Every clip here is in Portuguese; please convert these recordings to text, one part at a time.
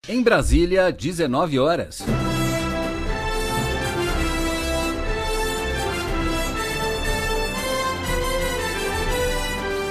Em Brasília, 19 horas.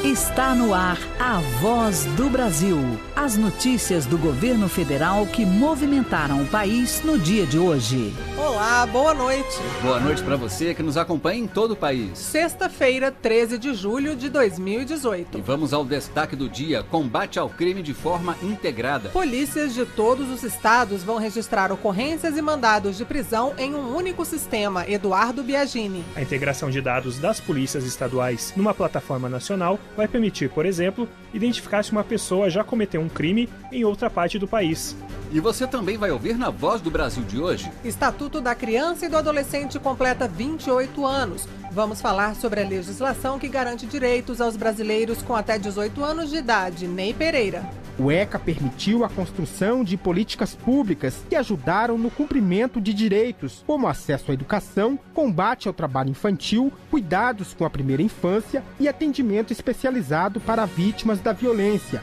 Está no ar a Voz do Brasil. As notícias do governo federal que movimentaram o país no dia de hoje. Olá, boa noite. Boa noite para você que nos acompanha em todo o país. Sexta-feira, 13 de julho de 2018. E vamos ao destaque do dia: combate ao crime de forma integrada. Polícias de todos os estados vão registrar ocorrências e mandados de prisão em um único sistema. Eduardo Biagini. A integração de dados das polícias estaduais numa plataforma nacional vai permitir, por exemplo, identificar se uma pessoa já cometeu um crime em outra parte do país. E você também vai ouvir na Voz do Brasil de hoje. Estatuto da Criança e do Adolescente completa 28 anos. Vamos falar sobre a legislação que garante direitos aos brasileiros com até 18 anos de idade. Ney Pereira. O ECA permitiu a construção de políticas públicas que ajudaram no cumprimento de direitos, como acesso à educação, combate ao trabalho infantil, cuidados com a primeira infância e atendimento especializado para vítimas da violência.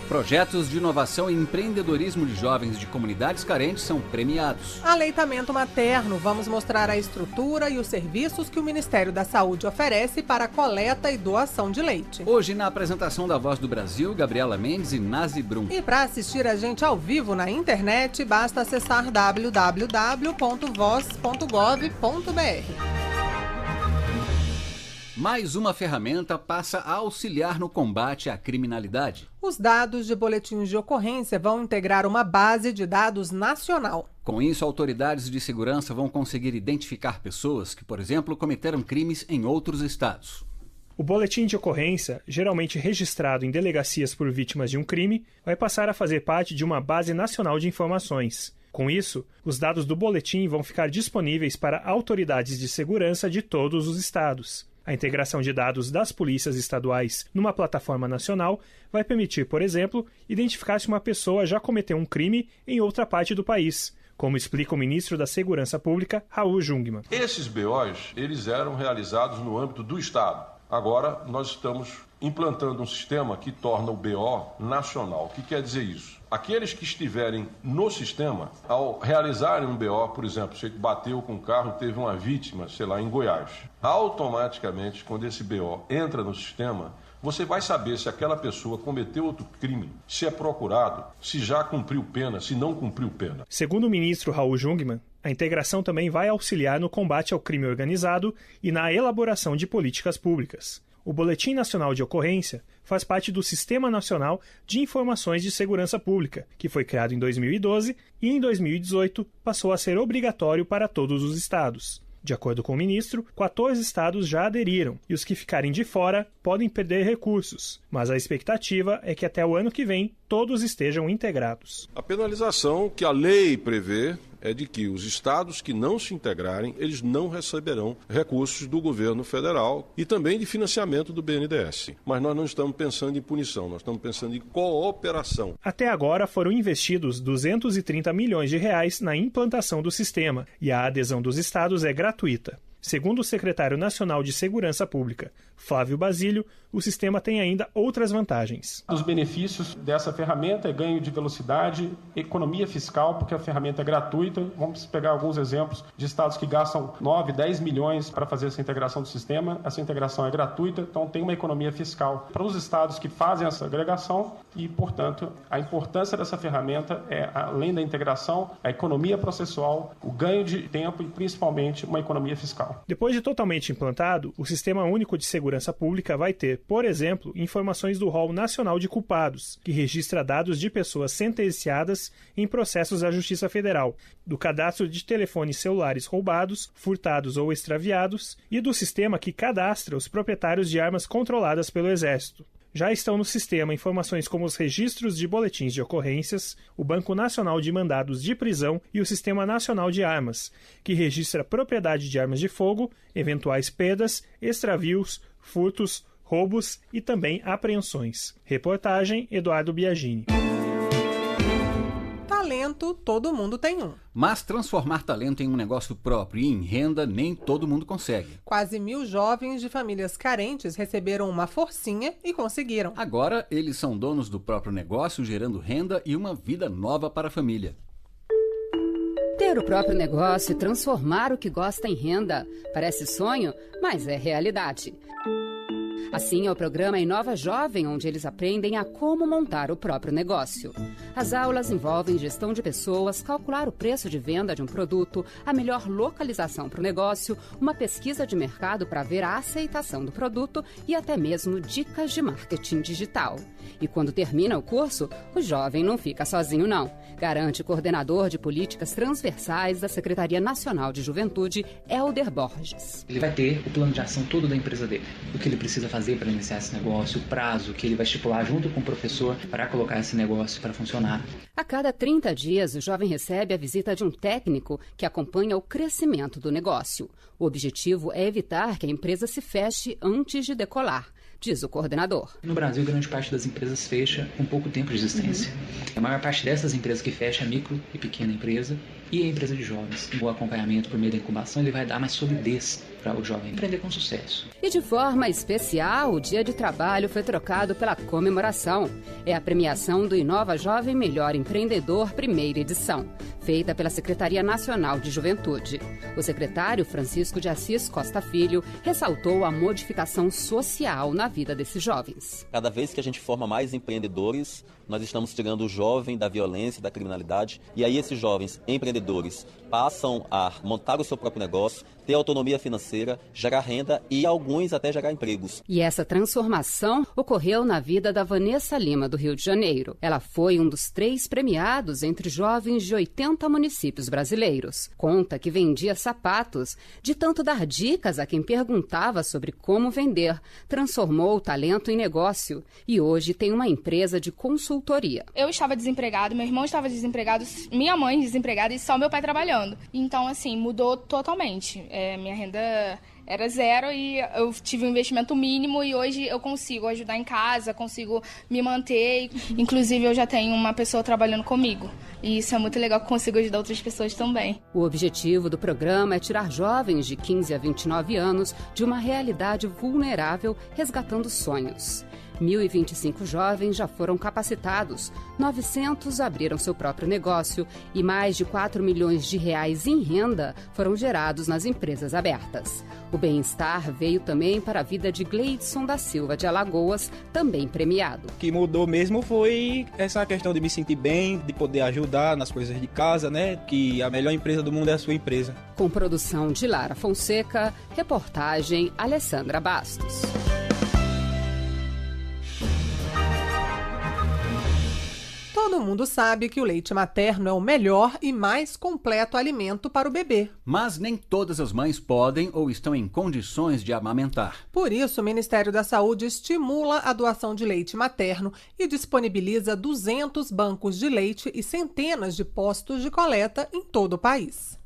Projetos de inovação e empreendedorismo de jovens de comunidades carentes são premiados. Aleitamento materno. Vamos mostrar a estrutura e os serviços que o Ministério da Saúde oferece para a coleta e doação de leite. Hoje, na apresentação da Voz do Brasil, Gabriela Mendes e Nazi Brum. E para assistir a gente ao vivo na internet, basta acessar www.voz.gov.br. Mais uma ferramenta passa a auxiliar no combate à criminalidade. Os dados de boletins de ocorrência vão integrar uma base de dados nacional. Com isso, autoridades de segurança vão conseguir identificar pessoas que, por exemplo, cometeram crimes em outros estados. O boletim de ocorrência, geralmente registrado em delegacias por vítimas de um crime, vai passar a fazer parte de uma base nacional de informações. Com isso, os dados do boletim vão ficar disponíveis para autoridades de segurança de todos os estados. A integração de dados das polícias estaduais numa plataforma nacional vai permitir, por exemplo, identificar se uma pessoa já cometeu um crime em outra parte do país, como explica o ministro da Segurança Pública, Raul Jungmann. Esses BOs, eles eram realizados no âmbito do Estado. Agora, nós estamos implantando um sistema que torna o BO nacional. O que quer dizer isso? Aqueles que estiverem no sistema, ao realizarem um BO, por exemplo, você bateu com o carro, teve uma vítima, sei lá, em Goiás. Automaticamente, quando esse BO entra no sistema, você vai saber se aquela pessoa cometeu outro crime, se é procurado, se já cumpriu pena, se não cumpriu pena. Segundo o ministro Raul Jungmann, a integração também vai auxiliar no combate ao crime organizado e na elaboração de políticas públicas. O Boletim Nacional de Ocorrência faz parte do Sistema Nacional de Informações de Segurança Pública, que foi criado em 2012 e em 2018 passou a ser obrigatório para todos os estados. De acordo com o ministro, 14 estados já aderiram e os que ficarem de fora podem perder recursos, mas a expectativa é que até o ano que vem todos estejam integrados. A penalização que a lei prevê é de que os estados que não se integrarem, eles não receberão recursos do governo federal e também de financiamento do BNDES. Mas nós não estamos pensando em punição, nós estamos pensando em cooperação. Até agora foram investidos 230 milhões de reais na implantação do sistema e a adesão dos estados é gratuita. Segundo o secretário nacional de Segurança Pública, Flávio Basílio, o sistema tem ainda outras vantagens. Os benefícios dessa ferramenta é ganho de velocidade, economia fiscal, porque a ferramenta é gratuita. Vamos pegar alguns exemplos de estados que gastam 9, 10 milhões para fazer essa integração do sistema. Essa integração é gratuita, então tem uma economia fiscal para os estados que fazem essa agregação e, portanto, a importância dessa ferramenta é, além da integração, a economia processual, o ganho de tempo e, principalmente, uma economia fiscal. Depois de totalmente implantado, o Sistema Único de Segurança Pública vai ter, por exemplo, informações do Rol Nacional de Culpados, que registra dados de pessoas sentenciadas em processos da Justiça Federal, do cadastro de telefones celulares roubados, furtados ou extraviados, e do sistema que cadastra os proprietários de armas controladas pelo Exército. Já estão no sistema informações como os registros de boletins de ocorrências, o Banco Nacional de Mandados de Prisão e o Sistema Nacional de Armas, que registra propriedade de armas de fogo, eventuais perdas, extravios, furtos, roubos e também apreensões. Reportagem Eduardo Biagini. talento, todo mundo tem um. Mas transformar talento em um negócio próprio e em renda, nem todo mundo consegue. Quase 1.000 jovens de famílias carentes receberam uma forcinha e conseguiram. Agora, eles são donos do próprio negócio, gerando renda e uma vida nova para a família. Ter o próprio negócio e transformar o que gosta em renda. Parece sonho, mas é realidade. Assim é o programa Inova Jovem, onde eles aprendem a como montar o próprio negócio. As aulas envolvem gestão de pessoas, calcular o preço de venda de um produto, a melhor localização para o negócio, uma pesquisa de mercado para ver a aceitação do produto e até mesmo dicas de marketing digital. E quando termina o curso, o jovem não fica sozinho não. Garante o coordenador de políticas transversais da Secretaria Nacional de Juventude, Helder Borges. Ele vai ter o plano de ação todo da empresa dele, o que ele precisa fazer para iniciar esse negócio, o prazo que ele vai estipular junto com o professor para colocar esse negócio para funcionar. A cada 30 dias, o jovem recebe a visita de um técnico que acompanha o crescimento do negócio. O objetivo é evitar que a empresa se feche antes de decolar, diz o coordenador. No Brasil, grande parte das empresas fecha com pouco tempo de existência. A maior parte dessas empresas que fecha é micro e pequena empresa e a empresa de jovens. O acompanhamento por meio da incubação ele vai dar mais solidez para o jovem empreender com sucesso. E de forma especial, o dia de trabalho foi trocado pela comemoração. É a premiação do Inova Jovem Melhor Empreendedor, primeira edição, feita pela Secretaria Nacional de Juventude. O secretário Francisco de Assis Costa Filho ressaltou a modificação social na vida desses jovens. Cada vez que a gente forma mais empreendedores, nós estamos tirando o jovem da violência, da criminalidade, e aí esses jovens empreendedores passam a montar o seu próprio negócio, ter autonomia financeira, gerar renda e alguns até gerar empregos. E essa transformação ocorreu na vida da Vanessa Lima, do Rio de Janeiro. Ela foi um dos 3 premiados entre jovens de 80 municípios brasileiros. Conta que vendia sapatos, de tanto dar dicas a quem perguntava sobre como vender, transformou o talento em negócio e hoje tem uma empresa de consultoria. Eu estava desempregado, meu irmão estava desempregado, minha mãe desempregada e só meu pai trabalhando. Então, assim, mudou totalmente. Minha renda era 0 e eu tive um investimento mínimo e hoje eu consigo ajudar em casa, consigo me manter. Inclusive, eu já tenho uma pessoa trabalhando comigo. E isso é muito legal, que eu consigo ajudar outras pessoas também. O objetivo do programa é tirar jovens de 15 a 29 anos de uma realidade vulnerável, resgatando sonhos. 1.025 jovens já foram capacitados, 900 abriram seu próprio negócio e mais de 4 milhões de reais em renda foram gerados nas empresas abertas. O bem-estar veio também para a vida de Gleidson da Silva de Alagoas, também premiado. O que mudou mesmo foi essa questão de me sentir bem, de poder ajudar nas coisas de casa, né? Que a melhor empresa do mundo é a sua empresa. Com produção de Lara Fonseca, reportagem Alessandra Bastos. Todo mundo sabe que o leite materno é o melhor e mais completo alimento para o bebê. Mas nem todas as mães podem ou estão em condições de amamentar. Por isso, o Ministério da Saúde estimula a doação de leite materno e disponibiliza 200 bancos de leite e centenas de postos de coleta em todo o país.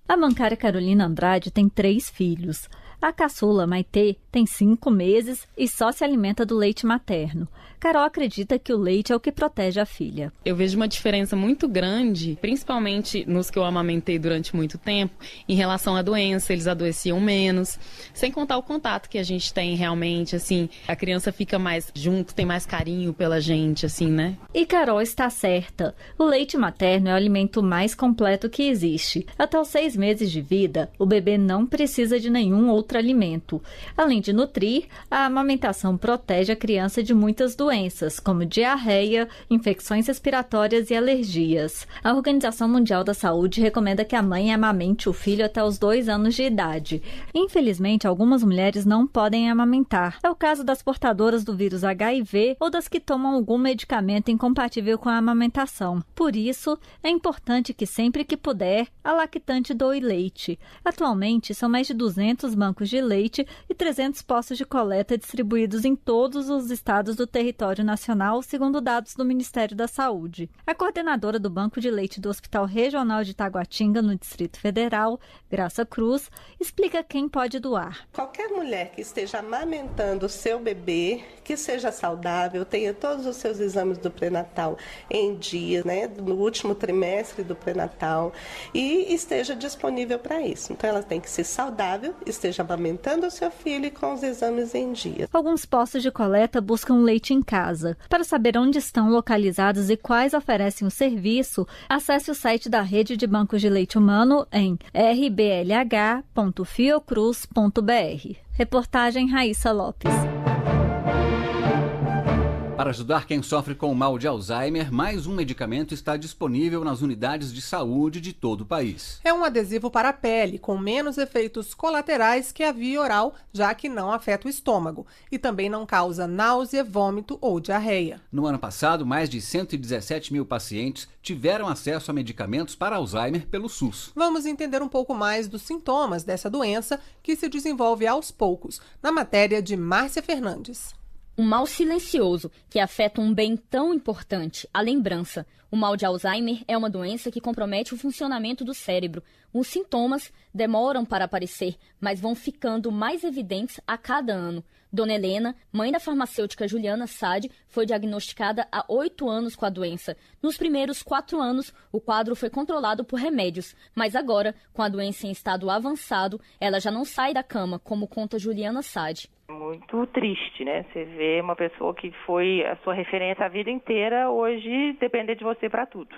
A bancária Carolina Andrade tem 3 filhos. A caçula Maitê tem 5 meses e só se alimenta do leite materno. Carol acredita que o leite é o que protege a filha. Eu vejo uma diferença muito grande, principalmente nos que eu amamentei durante muito tempo, em relação à doença, eles adoeciam menos, sem contar o contato que a gente tem realmente, assim, a criança fica mais junto, tem mais carinho pela gente, assim, né? E Carol está certa. O leite materno é o alimento mais completo que existe. Até os 6 meses de vida, o bebê não precisa de nenhum outro alimento. Além de nutrir, a amamentação protege a criança de muitas doenças, como diarreia, infecções respiratórias e alergias. A Organização Mundial da Saúde recomenda que a mãe amamente o filho até os 2 anos de idade. Infelizmente, algumas mulheres não podem amamentar. É o caso das portadoras do vírus HIV ou das que tomam algum medicamento incompatível com a amamentação. Por isso, é importante que sempre que puder, a lactante doe leite. Atualmente, são mais de 200 bancos bancos de leite e 300 postos de coleta distribuídos em todos os estados do território nacional, segundo dados do Ministério da Saúde. A coordenadora do Banco de Leite do Hospital Regional de Taguatinga, no Distrito Federal, Graça Cruz, explica quem pode doar. Qualquer mulher que esteja amamentando o seu bebê, que seja saudável, tenha todos os seus exames do pré-natal em dia, no último trimestre do pré-natal, e esteja disponível para isso. Então ela tem que ser saudável, esteja amamentando o seu filho e com os exames em dia. Alguns postos de coleta buscam leite em casa. Para saber onde estão localizados e quais oferecem o serviço, acesse o site da Rede de Bancos de Leite Humano em rblh.fiocruz.br. Reportagem Raíssa Lopes. Para ajudar quem sofre com o mal de Alzheimer, mais um medicamento está disponível nas unidades de saúde de todo o país. É um adesivo para a pele, com menos efeitos colaterais que a via oral, já que não afeta o estômago. E também não causa náusea, vômito ou diarreia. No ano passado, mais de 117 mil pacientes tiveram acesso a medicamentos para Alzheimer pelo SUS. Vamos entender um pouco mais dos sintomas dessa doença que se desenvolve aos poucos, na matéria de Márcia Fernandes. Um mal silencioso que afeta um bem tão importante, a lembrança. O mal de Alzheimer é uma doença que compromete o funcionamento do cérebro. Os sintomas demoram para aparecer, mas vão ficando mais evidentes a cada ano. Dona Helena, mãe da farmacêutica Juliana Sade, foi diagnosticada há 8 anos com a doença. Nos primeiros 4 anos, o quadro foi controlado por remédios, mas agora, com a doença em estado avançado, ela já não sai da cama, como conta Juliana Sade. Muito triste, né? Você vê uma pessoa que foi a sua referência a vida inteira, hoje depender de você para tudo.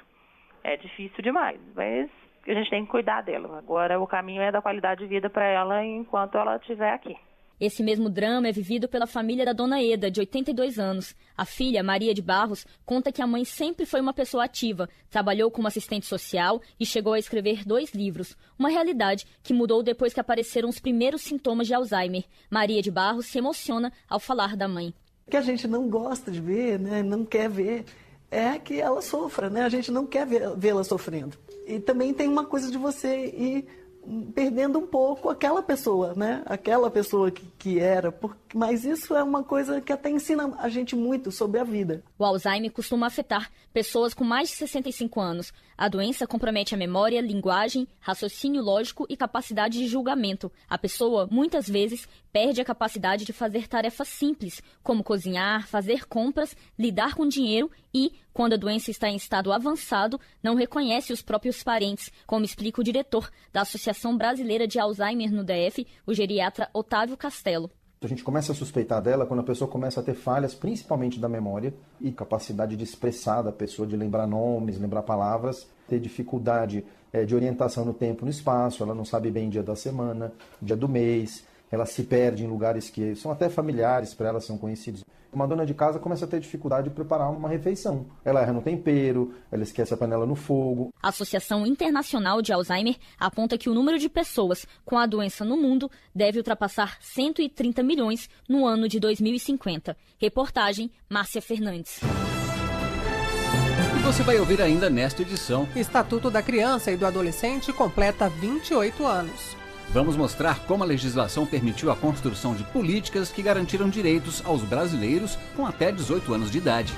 É difícil demais, mas a gente tem que cuidar dela. Agora o caminho é da qualidade de vida para ela enquanto ela estiver aqui. Esse mesmo drama é vivido pela família da dona Eda, de 82 anos. A filha, Maria de Barros, conta que a mãe sempre foi uma pessoa ativa, trabalhou como assistente social e chegou a escrever 2 livros. Uma realidade que mudou depois que apareceram os primeiros sintomas de Alzheimer. Maria de Barros se emociona ao falar da mãe. O que a gente não gosta de ver, não quer ver, é que ela sofra, a gente não quer vê-la sofrendo. E também tem uma coisa de você ir perdendo um pouco aquela pessoa, aquela pessoa que era, mas isso é uma coisa que até ensina a gente muito sobre a vida. O Alzheimer costuma afetar pessoas com mais de 65 anos. A doença compromete a memória, linguagem, raciocínio lógico e capacidade de julgamento. A pessoa, muitas vezes, perde a capacidade de fazer tarefas simples, como cozinhar, fazer compras, lidar com dinheiro e, quando a doença está em estado avançado, não reconhece os próprios parentes, como explica o diretor da Associação Brasileira de Alzheimer no DF, o geriatra Otávio Castelo. A gente começa a suspeitar dela quando a pessoa começa a ter falhas, principalmente da memória e capacidade de expressar da pessoa, de lembrar nomes, lembrar palavras, ter dificuldade de orientação no tempo e no espaço, ela não sabe bem dia da semana, dia do mês, ela se perde em lugares que são até familiares para ela, são conhecidos. Uma dona de casa começa a ter dificuldade de preparar uma refeição. Ela erra no tempero, ela esquece a panela no fogo. A Associação Internacional de Alzheimer aponta que o número de pessoas com a doença no mundo deve ultrapassar 130 milhões no ano de 2050. Reportagem Márcia Fernandes. E você vai ouvir ainda nesta edição. Estatuto da Criança e do Adolescente completa 28 anos. Vamos mostrar como a legislação permitiu a construção de políticas que garantiram direitos aos brasileiros com até 18 anos de idade.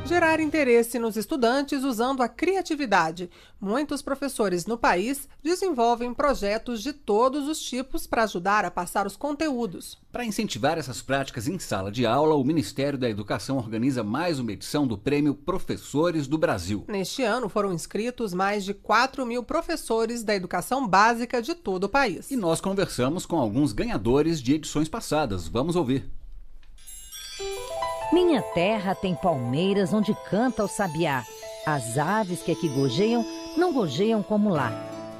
Gerar interesse nos estudantes usando a criatividade. Muitos professores no país desenvolvem projetos de todos os tipos para ajudar a passar os conteúdos. Para incentivar essas práticas em sala de aula, o Ministério da Educação organiza mais uma edição do Prêmio Professores do Brasil. Neste ano foram inscritos mais de 4.000 professores da educação básica de todo o país. E nós conversamos com alguns ganhadores de edições passadas. Vamos ouvir. Minha terra tem palmeiras onde canta o sabiá. As aves que aqui gojeiam, não gojeiam como lá.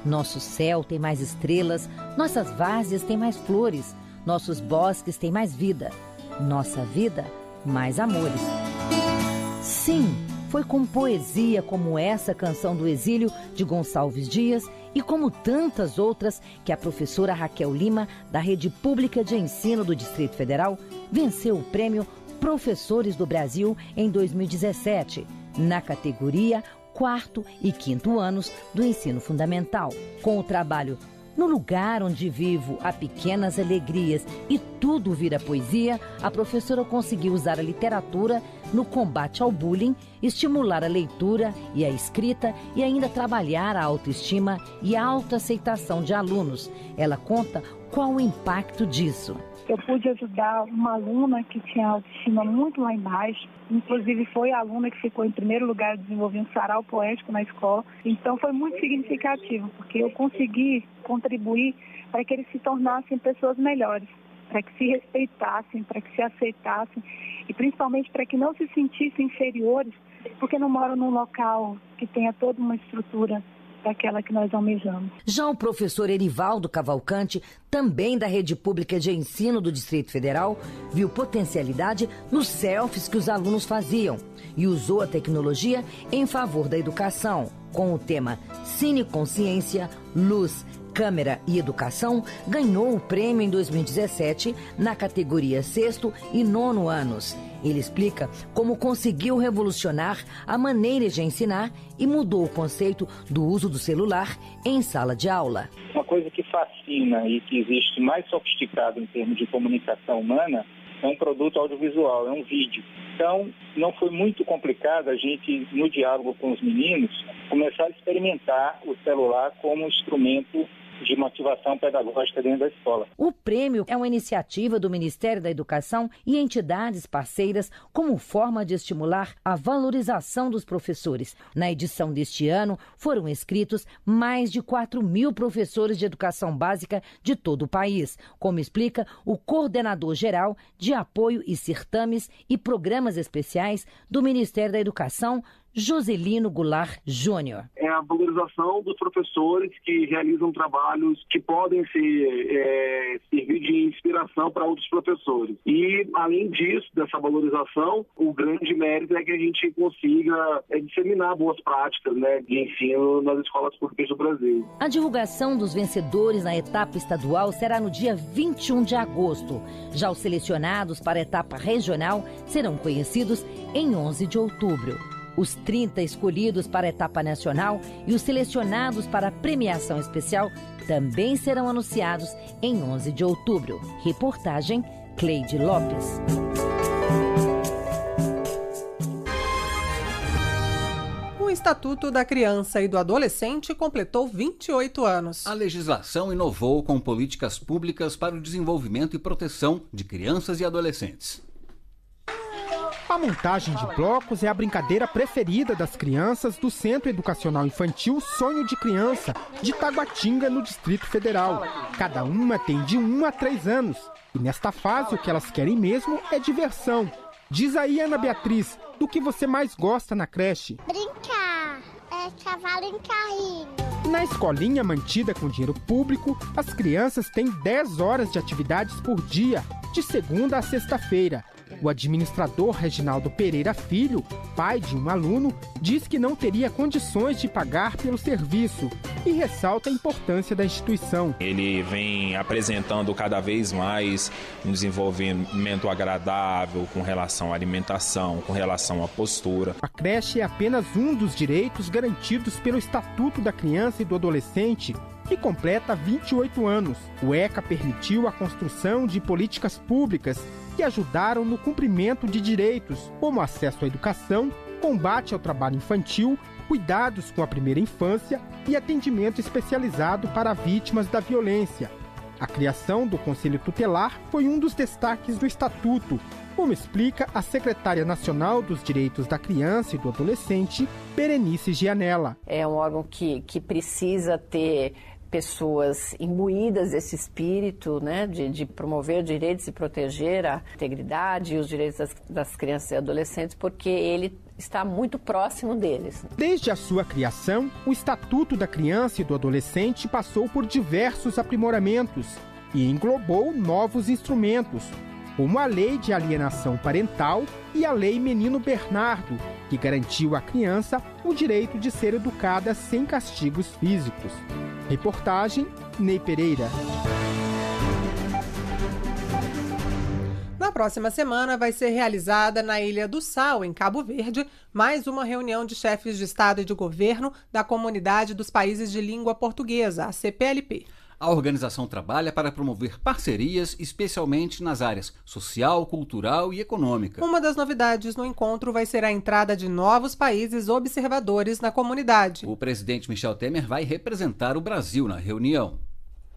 Nosso céu tem mais estrelas, nossas várzeas têm mais flores, nossos bosques têm mais vida, nossa vida, mais amores. Sim, foi com poesia como essa canção do exílio de Gonçalves Dias e como tantas outras que a professora Raquel Lima, da Rede Pública de Ensino do Distrito Federal, venceu o prêmio Professores do Brasil em 2017, na categoria 4º e 5º anos do ensino fundamental. Com o trabalho No lugar onde vivo há pequenas alegrias e tudo vira poesia, a professora conseguiu usar a literatura no combate ao bullying, estimular a leitura e a escrita e ainda trabalhar a autoestima e a autoaceitação de alunos. Ela conta qual o impacto disso. Eu pude ajudar uma aluna que tinha autoestima muito lá embaixo. Inclusive foi a aluna que ficou em primeiro lugar, desenvolvendo um sarau poético na escola. Então foi muito significativo, porque eu consegui contribuir para que eles se tornassem pessoas melhores, para que se respeitassem, para que se aceitassem e principalmente para que não se sentissem inferiores, porque não moram num local que tenha toda uma estrutura daquela que nós almejamos. Já o professor Erivaldo Cavalcante, também da Rede Pública de Ensino do Distrito Federal, viu potencialidade nos selfies que os alunos faziam e usou a tecnologia em favor da educação. Com o tema Cine Consciência, Luz, Câmera e Educação, ganhou o prêmio em 2017 na categoria 6º e 9º anos. Ele explica como conseguiu revolucionar a maneira de ensinar e mudou o conceito do uso do celular em sala de aula. Uma coisa que fascina e que existe mais sofisticado em termos de comunicação humana é um produto audiovisual, é um vídeo. Então, não foi muito complicado a gente, no diálogo com os meninos, começar a experimentar o celular como instrumento de motivação pedagógica dentro da escola. O prêmio é uma iniciativa do Ministério da Educação e entidades parceiras como forma de estimular a valorização dos professores. Na edição deste ano, foram inscritos mais de 4.000 professores de educação básica de todo o país, como explica o coordenador-geral de apoio e certames e programas especiais do Ministério da Educação, Joselino Goulart Júnior. É a valorização dos professores que realizam trabalhos que podem servir de inspiração para outros professores. E, além disso, dessa valorização, o grande mérito é que a gente consiga disseminar boas práticas, de ensino nas escolas públicas do Brasil. A divulgação dos vencedores na etapa estadual será no dia 21 de agosto. Já os selecionados para a etapa regional serão conhecidos em 11 de outubro. Os 30 escolhidos para a etapa nacional e os selecionados para a premiação especial também serão anunciados em 11 de outubro. Reportagem Cleide Lopes. O Estatuto da Criança e do Adolescente completou 28 anos. A legislação inovou com políticas públicas para o desenvolvimento e proteção de crianças e adolescentes. A montagem de blocos é a brincadeira preferida das crianças do Centro Educacional Infantil Sonho de Criança, de Taguatinga, no Distrito Federal. Cada uma tem de 1 a 3 anos. E nesta fase, o que elas querem mesmo é diversão. Diz aí, Ana Beatriz, do que você mais gosta na creche? Brincar, cavalo em carrinho. Na escolinha mantida com dinheiro público, as crianças têm 10 horas de atividades por dia, de segunda a sexta-feira. O administrador Reginaldo Pereira Filho, pai de um aluno, diz que não teria condições de pagar pelo serviço e ressalta a importância da instituição. Ele vem apresentando cada vez mais um desenvolvimento agradável com relação à alimentação, com relação à postura. A creche é apenas um dos direitos garantidos pelo Estatuto da Criança e do Adolescente, que completa 28 anos. O ECA permitiu a construção de políticas públicas que ajudaram no cumprimento de direitos, como acesso à educação, combate ao trabalho infantil, cuidados com a primeira infância e atendimento especializado para vítimas da violência. A criação do Conselho Tutelar foi um dos destaques do Estatuto, como explica a secretária nacional dos Direitos da Criança e do Adolescente, Berenice Gianella. É um órgão que precisa ter pessoas imbuídas desse espírito, de promover direitos e proteger a integridade e os direitos das crianças e adolescentes, porque ele está muito próximo deles. Desde a sua criação, o Estatuto da Criança e do Adolescente passou por diversos aprimoramentos e englobou novos instrumentos, como a Lei de Alienação Parental e a Lei Menino Bernardo, que garantiu à criança o direito de ser educada sem castigos físicos. Reportagem Ney Pereira. Na próxima semana vai ser realizada na Ilha do Sal, em Cabo Verde, mais uma reunião de chefes de Estado e de Governo da Comunidade dos Países de Língua Portuguesa, a CPLP. A organização trabalha para promover parcerias, especialmente nas áreas social, cultural e econômica. Uma das novidades no encontro vai ser a entrada de novos países observadores na comunidade. O presidente Michel Temer vai representar o Brasil na reunião.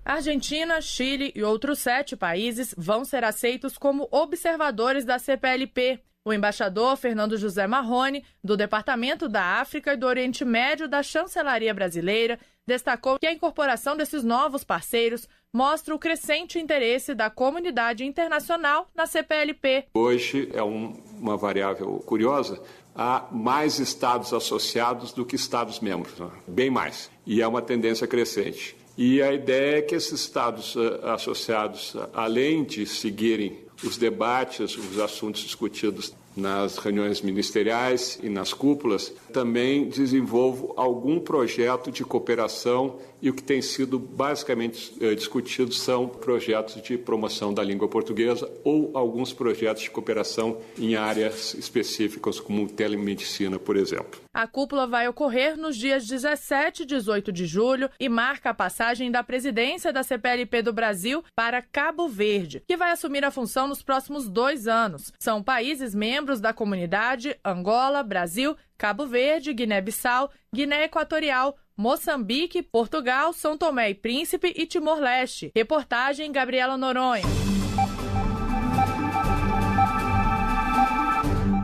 Argentina, Chile e outros 7 países vão ser aceitos como observadores da CPLP. O embaixador Fernando José Marrone, do Departamento da África e do Oriente Médio da Chancelaria Brasileira, destacou que a incorporação desses novos parceiros mostra o crescente interesse da comunidade internacional na CPLP. Hoje é uma variável curiosa. Há mais estados associados do que estados membros, né? Bem mais. E é uma tendência crescente. E a ideia é que esses estados associados, além de seguirem os debates, os assuntos discutidos nas reuniões ministeriais e nas cúpulas, também desenvolvam algum projeto de cooperação, e o que tem sido basicamente discutido são projetos de promoção da língua portuguesa ou alguns projetos de cooperação em áreas específicas, como telemedicina, por exemplo. A cúpula vai ocorrer nos dias 17 e 18 de julho e marca a passagem da presidência da CPLP do Brasil para Cabo Verde, que vai assumir a função nos próximos 2 anos. São países membros da comunidade Angola, Brasil, Cabo Verde, Guiné-Bissau, Guiné Equatorial, Moçambique, Portugal, São Tomé e Príncipe e Timor-Leste. Reportagem Gabriela Noronha.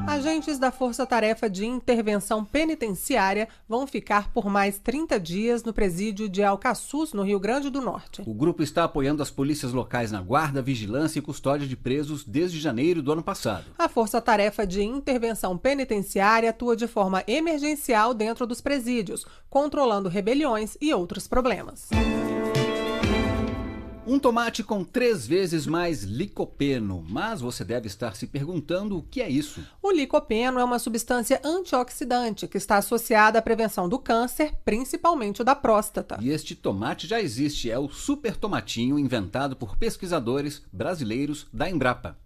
Agentes da Força Tarefa de Intervenção Penitenciária vão ficar por mais 30 dias no presídio de Alcaçuz, no Rio Grande do Norte. O grupo está apoiando as polícias locais na guarda, vigilância e custódia de presos desde janeiro do ano passado. A Força Tarefa de Intervenção Penitenciária atua de forma emergencial dentro dos presídios, controlando rebeliões e outros problemas. Um tomate com 3 vezes mais licopeno, mas você deve estar se perguntando o que é isso. O licopeno é uma substância antioxidante que está associada à prevenção do câncer, principalmente o da próstata. E este tomate já existe, é o super tomatinho inventado por pesquisadores brasileiros da Embrapa.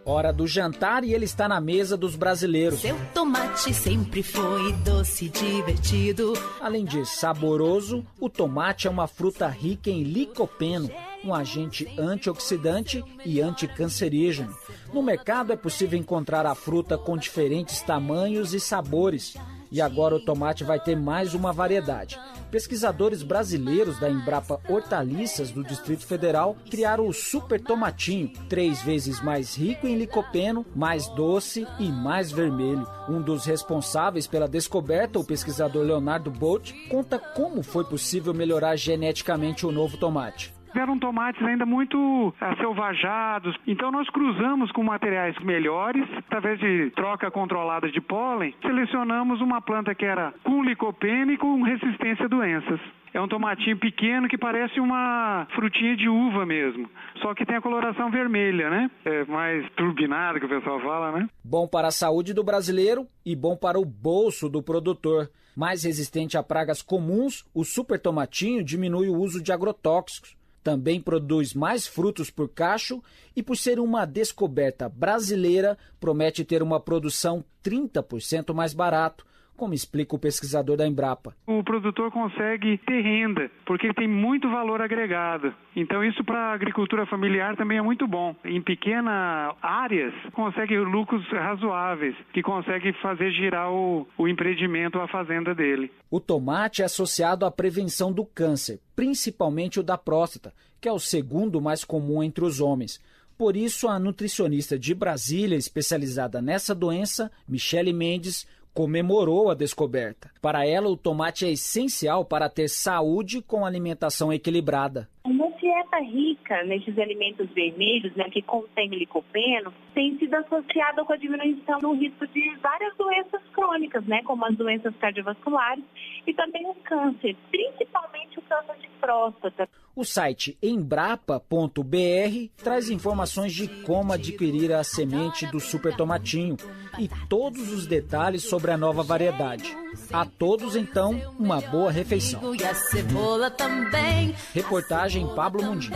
Hora do jantar e ele está na mesa dos brasileiros. Seu tomate sempre foi doce e divertido. Além de saboroso, o tomate é uma fruta rica em licopeno, um agente antioxidante e anticancerígeno. No mercado é possível encontrar a fruta com diferentes tamanhos e sabores. E agora o tomate vai ter mais uma variedade. Pesquisadores brasileiros da Embrapa Hortaliças do Distrito Federal criaram o Super Tomatinho, 3 vezes mais rico em licopeno, mais doce e mais vermelho. Um dos responsáveis pela descoberta, o pesquisador Leonardo Bolt, conta como foi possível melhorar geneticamente o novo tomate. Eram tomates ainda muito selvajados, então nós cruzamos com materiais melhores, através de troca controlada de pólen, selecionamos uma planta que era com licopeno e com resistência a doenças. É um tomatinho pequeno que parece uma frutinha de uva mesmo, só que tem a coloração vermelha, né? É mais turbinada que o pessoal fala, né? Bom para a saúde do brasileiro e bom para o bolso do produtor. Mais resistente a pragas comuns, o super tomatinho diminui o uso de agrotóxicos. Também produz mais frutos por cacho e, por ser uma descoberta brasileira, promete ter uma produção 30% mais barato, como explica o pesquisador da Embrapa. O produtor consegue ter renda, porque ele tem muito valor agregado. Então isso para a agricultura familiar também é muito bom. Em pequenas áreas, consegue lucros razoáveis, que consegue fazer girar o empreendimento, a fazenda dele. O tomate é associado à prevenção do câncer, principalmente o da próstata, que é o segundo mais comum entre os homens. Por isso, a nutricionista de Brasília, especializada nessa doença, Michele Mendes, comemorou a descoberta. Para ela, o tomate é essencial para ter saúde com alimentação equilibrada. Uma dieta rica nesses alimentos vermelhos, né, que contém licopeno, tem sido associada com a diminuição do risco de várias doenças crônicas, né, como as doenças cardiovasculares e também o câncer, principalmente o câncer de próstata. O site embrapa.br traz informações de como adquirir a semente do super tomatinho e todos os detalhes sobre a nova variedade. A todos, então, uma boa refeição. E a cebola também. Reportagem Pablo Mundim.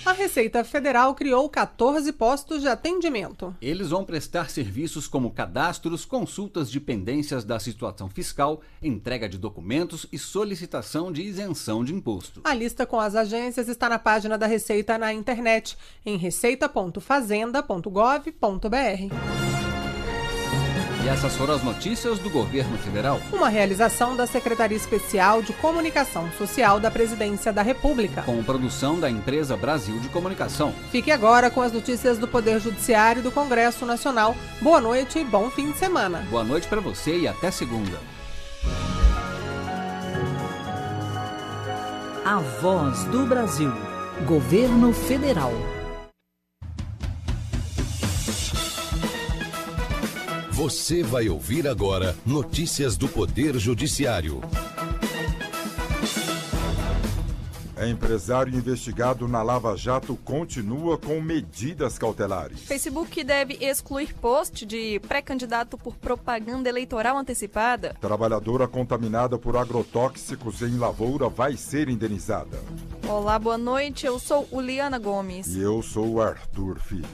A Receita Federal criou 14 postos de atendimento. Eles vão prestar serviços como cadastros, consultas de pendências da situação fiscal, entrega de documentos e solicitação de isenção de imposto. A lista com as agências está na página da Receita na internet, em receita.fazenda.gov.br. E essas foram as notícias do governo federal. Uma realização da Secretaria Especial de Comunicação Social da Presidência da República. Com produção da Empresa Brasil de Comunicação. Fique agora com as notícias do Poder Judiciário e do Congresso Nacional. Boa noite e bom fim de semana. Boa noite para você e até segunda. A Voz do Brasil. Governo Federal. Você vai ouvir agora notícias do Poder Judiciário. Empresário investigado na Lava Jato continua com medidas cautelares. Facebook deve excluir post de pré-candidato por propaganda eleitoral antecipada. Trabalhadora contaminada por agrotóxicos em lavoura vai ser indenizada. Olá, boa noite. Eu sou Uliana Gomes. E eu sou o Arthur Filho.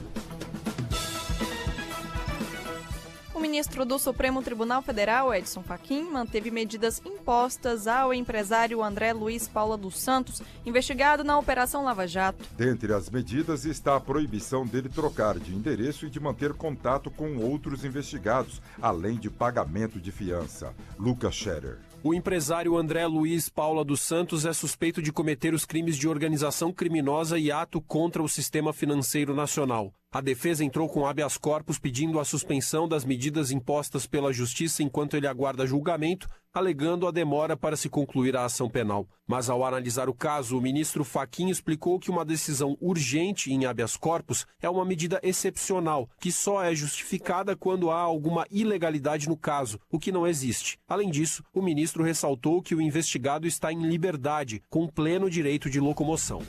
O ministro do Supremo Tribunal Federal, Edson Fachin, manteve medidas impostas ao empresário André Luiz Paula dos Santos, investigado na Operação Lava Jato. Dentre as medidas está a proibição dele trocar de endereço e de manter contato com outros investigados, além de pagamento de fiança. Lucas Scherer. O empresário André Luiz Paula dos Santos é suspeito de cometer os crimes de organização criminosa e ato contra o sistema financeiro nacional. A defesa entrou com habeas corpus pedindo a suspensão das medidas impostas pela Justiça enquanto ele aguarda julgamento, alegando a demora para se concluir a ação penal. Mas ao analisar o caso, o ministro Fachin explicou que uma decisão urgente em habeas corpus é uma medida excepcional, que só é justificada quando há alguma ilegalidade no caso, o que não existe. Além disso, o ministro ressaltou que o investigado está em liberdade, com pleno direito de locomoção.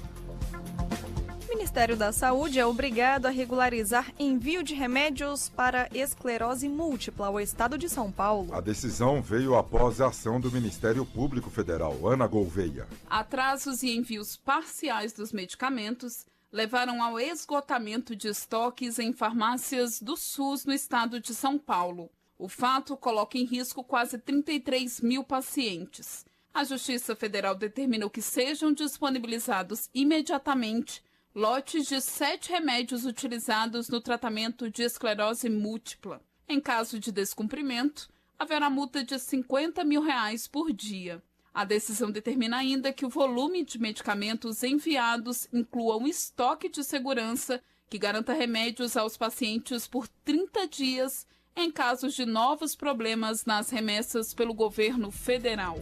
O Ministério da Saúde é obrigado a regularizar envio de remédios para esclerose múltipla ao estado de São Paulo. A decisão veio após a ação do Ministério Público Federal, Ana Gouveia. Atrasos e envios parciais dos medicamentos levaram ao esgotamento de estoques em farmácias do SUS no estado de São Paulo. O fato coloca em risco quase 33 mil pacientes. A Justiça Federal determinou que sejam disponibilizados imediatamente lotes de 7 remédios utilizados no tratamento de esclerose múltipla. Em caso de descumprimento, haverá multa de R$50 mil por dia. A decisão determina ainda que o volume de medicamentos enviados inclua um estoque de segurança que garanta remédios aos pacientes por 30 dias em casos de novos problemas nas remessas pelo governo federal.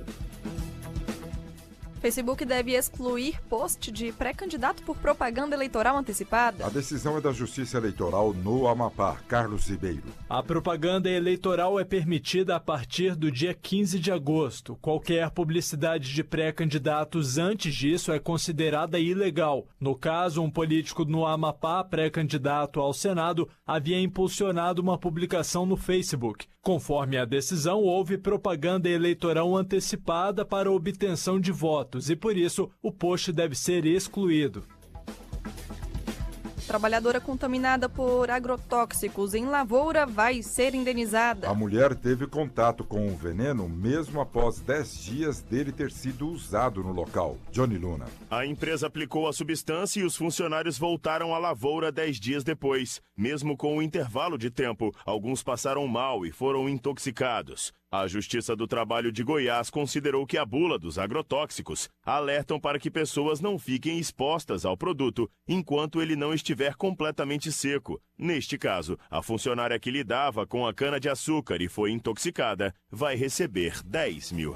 Facebook deve excluir post de pré-candidato por propaganda eleitoral antecipada. A decisão é da Justiça Eleitoral no Amapá. Carlos Ribeiro. A propaganda eleitoral é permitida a partir do dia 15 de agosto. Qualquer publicidade de pré-candidatos antes disso é considerada ilegal. No caso, um político no Amapá, pré-candidato ao Senado, havia impulsionado uma publicação no Facebook. Conforme a decisão, houve propaganda eleitoral antecipada para obtenção de votos e, por isso, o post deve ser excluído. Trabalhadora contaminada por agrotóxicos em lavoura vai ser indenizada. A mulher teve contato com o veneno mesmo após 10 dias dele ter sido usado no local. Johnny Luna. A empresa aplicou a substância e os funcionários voltaram à lavoura 10 dias depois. Mesmo com o intervalo de tempo, alguns passaram mal e foram intoxicados. A Justiça do Trabalho de Goiás considerou que a bula dos agrotóxicos alertam para que pessoas não fiquem expostas ao produto enquanto ele não estiver completamente seco. Neste caso, a funcionária que lidava com a cana-de-açúcar e foi intoxicada vai receber R$10 mil.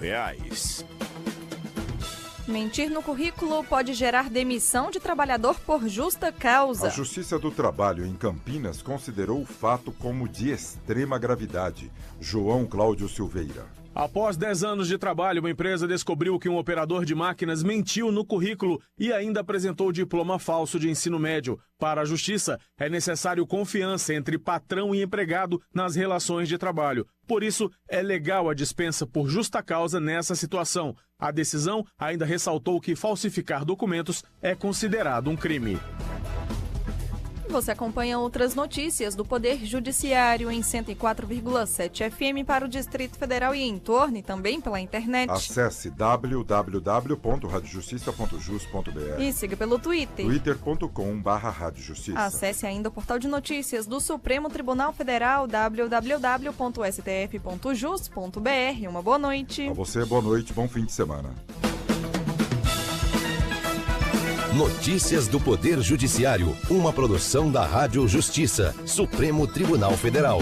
Mentir no currículo pode gerar demissão de trabalhador por justa causa. A Justiça do Trabalho em Campinas considerou o fato como de extrema gravidade. João Cláudio Silveira. Após 10 anos de trabalho, uma empresa descobriu que um operador de máquinas mentiu no currículo e ainda apresentou diploma falso de ensino médio. Para a Justiça, é necessário confiança entre patrão e empregado nas relações de trabalho. Por isso, é legal a dispensa por justa causa nessa situação. A decisão ainda ressaltou que falsificar documentos é considerado um crime. Você acompanha outras notícias do Poder Judiciário em 104,7 FM para o Distrito Federal e em torno e também pela internet. Acesse www.radiojustiça.jus.br e siga pelo Twitter. twitter.com/radiojustiça. Acesse ainda o portal de notícias do Supremo Tribunal Federal, www.stf.jus.br. Uma boa noite. A você, boa noite, bom fim de semana. Notícias do Poder Judiciário, uma produção da Rádio Justiça, Supremo Tribunal Federal.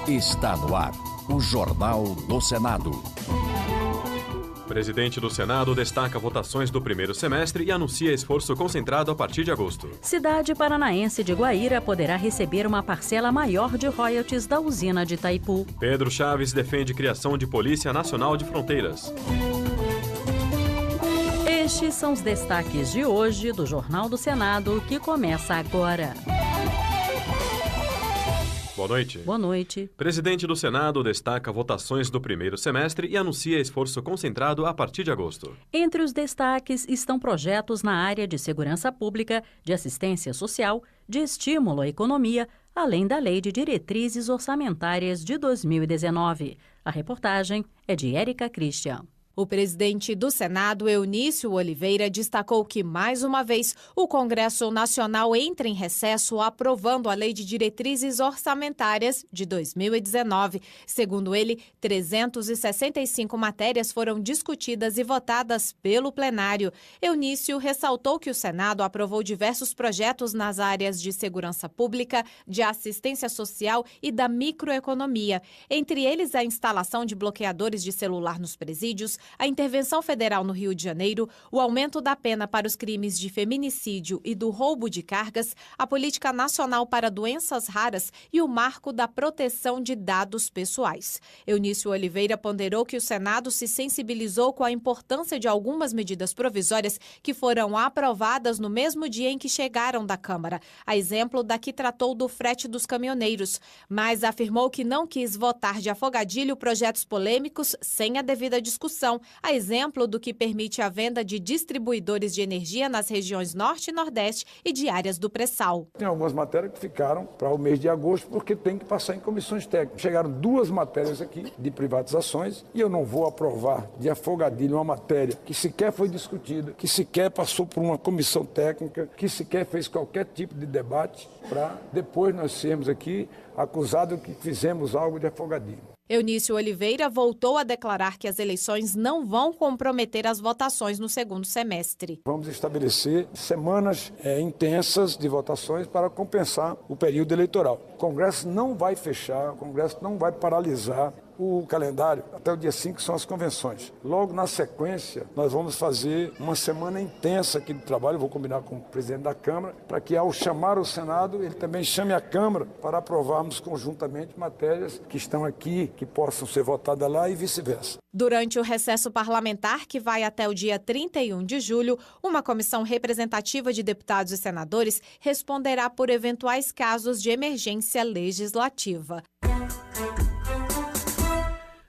Está no ar, o Jornal do Senado. O presidente do Senado destaca votações do primeiro semestre e anuncia esforço concentrado a partir de agosto. Cidade paranaense de Guaíra poderá receber uma parcela maior de royalties da usina de Itaipu. Pedro Chaves defende criação de Polícia Nacional de Fronteiras. Estes são os destaques de hoje do Jornal do Senado, que começa agora. Boa noite. Boa noite. Presidente do Senado destaca votações do primeiro semestre e anuncia esforço concentrado a partir de agosto. Entre os destaques estão projetos na área de segurança pública, de assistência social, de estímulo à economia, além da Lei de Diretrizes Orçamentárias de 2019. A reportagem é de Érica Christian. O presidente do Senado, Eunício Oliveira, destacou que, mais uma vez, o Congresso Nacional entra em recesso aprovando a Lei de Diretrizes Orçamentárias de 2019. Segundo ele, 365 matérias foram discutidas e votadas pelo plenário. Eunício ressaltou que o Senado aprovou diversos projetos nas áreas de segurança pública, de assistência social e da microeconomia. Entre eles, a instalação de bloqueadores de celular nos presídios, a intervenção federal no Rio de Janeiro, o aumento da pena para os crimes de feminicídio e do roubo de cargas, a política nacional para doenças raras e o marco da proteção de dados pessoais. Eunício Oliveira ponderou que o Senado se sensibilizou com a importância de algumas medidas provisórias que foram aprovadas no mesmo dia em que chegaram da Câmara, a exemplo da que tratou do frete dos caminhoneiros, mas afirmou que não quis votar de afogadilho projetos polêmicos sem a devida discussão, a exemplo do que permite a venda de distribuidores de energia nas regiões Norte e Nordeste e de áreas do pré-sal. Tem algumas matérias que ficaram para o mês de agosto porque tem que passar em comissões técnicas. Chegaram 2 matérias aqui de privatizações e eu não vou aprovar de afogadilho uma matéria que sequer foi discutida, que sequer passou por uma comissão técnica, que sequer fez qualquer tipo de debate para depois nós sermos aqui acusados que fizemos algo de afogadilho. Eunício Oliveira voltou a declarar que as eleições não vão comprometer as votações no segundo semestre. Vamos estabelecer semanas intensas de votações para compensar o período eleitoral. O Congresso não vai fechar, o Congresso não vai paralisar o calendário até o dia 5, que são as convenções. Logo na sequência, nós vamos fazer uma semana intensa aqui de trabalho, eu vou combinar com o presidente da Câmara, para que ao chamar o Senado, ele também chame a Câmara para aprovarmos conjuntamente matérias que estão aqui, que possam ser votadas lá e vice-versa. Durante o recesso parlamentar, que vai até o dia 31 de julho, uma comissão representativa de deputados e senadores responderá por eventuais casos de emergência legislativa.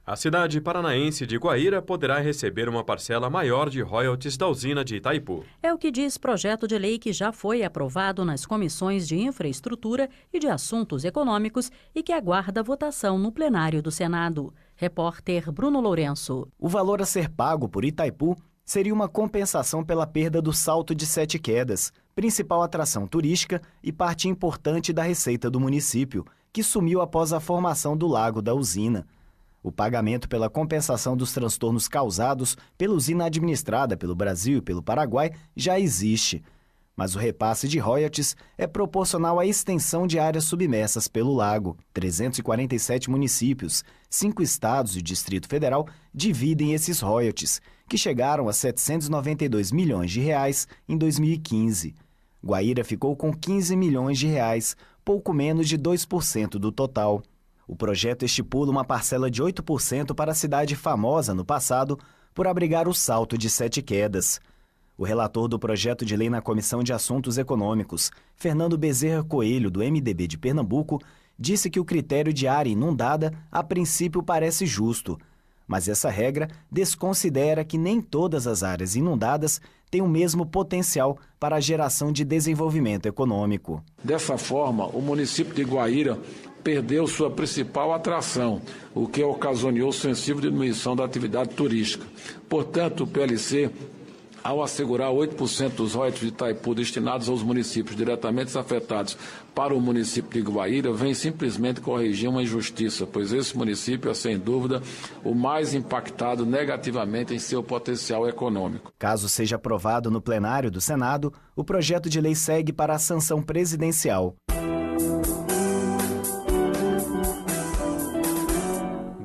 A cidade paranaense de Guaíra poderá receber uma parcela maior de royalties da usina de Itaipu. É o que diz projeto de lei que já foi aprovado nas comissões de Infraestrutura e de Assuntos Econômicos e que aguarda votação no plenário do Senado. Repórter Bruno Lourenço. O valor a ser pago por Itaipu seria uma compensação pela perda do Salto de Sete Quedas, principal atração turística e parte importante da receita do município, que sumiu após a formação do lago da usina. O pagamento pela compensação dos transtornos causados pela usina administrada pelo Brasil e pelo Paraguai já existe, mas o repasse de royalties é proporcional à extensão de áreas submersas pelo lago. 347 municípios, 5 estados e o Distrito Federal dividem esses royalties, que chegaram a 792 milhões de reais em 2015. Guaíra ficou com 15 milhões de reais, pouco menos de 2% do total. O projeto estipula uma parcela de 8% para a cidade famosa no passado por abrigar o Salto de Sete Quedas. O relator do projeto de lei na Comissão de Assuntos Econômicos, Fernando Bezerra Coelho, do MDB de Pernambuco, disse que o critério de área inundada, a princípio, parece justo, mas essa regra desconsidera que nem todas as áreas inundadas têm o mesmo potencial para a geração de desenvolvimento econômico. Dessa forma, o município de Guaíra perdeu sua principal atração, o que ocasionou sensível diminuição da atividade turística. Portanto, o PLC, ao assegurar 8% dos royalties de Itaipu destinados aos municípios diretamente afetados para o município de Guaíra, vem simplesmente corrigir uma injustiça, pois esse município é, sem dúvida, o mais impactado negativamente em seu potencial econômico. Caso seja aprovado no plenário do Senado, o projeto de lei segue para a sanção presidencial.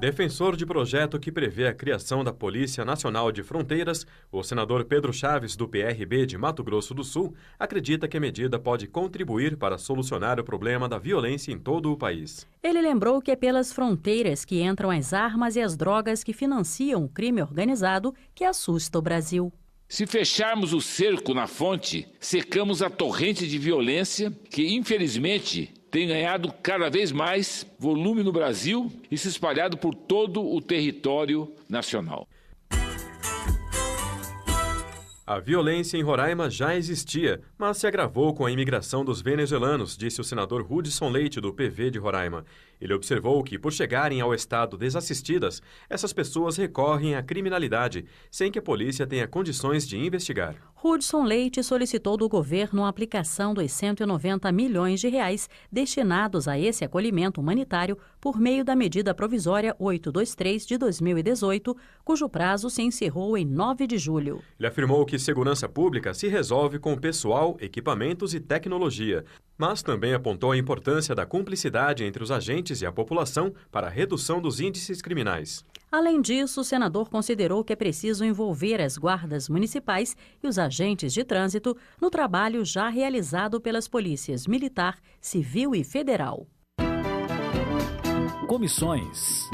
Defensor de projeto que prevê a criação da Polícia Nacional de Fronteiras, o senador Pedro Chaves, do PRB de Mato Grosso do Sul, acredita que a medida pode contribuir para solucionar o problema da violência em todo o país. Ele lembrou que é pelas fronteiras que entram as armas e as drogas que financiam o crime organizado que assusta o Brasil. Se fecharmos o cerco na fonte, secamos a torrente de violência que, infelizmente, tem ganhado cada vez mais volume no Brasil e se espalhado por todo o território nacional. A violência em Roraima já existia, mas se agravou com a imigração dos venezuelanos, disse o senador Hudson Leite, do PV de Roraima. Ele observou que, por chegarem ao estado desassistidas, essas pessoas recorrem à criminalidade, sem que a polícia tenha condições de investigar. Hudson Leite solicitou do governo a aplicação dos 190 milhões de reais destinados a esse acolhimento humanitário por meio da medida provisória 823 de 2018, cujo prazo se encerrou em 9 de julho. Ele afirmou que segurança pública se resolve com pessoal, equipamentos e tecnologia, mas também apontou a importância da cumplicidade entre os agentes e a população para a redução dos índices criminais. Além disso, o senador considerou que é preciso envolver as guardas municipais e os agentes de trânsito no trabalho já realizado pelas polícias militar, civil e federal. Comissões.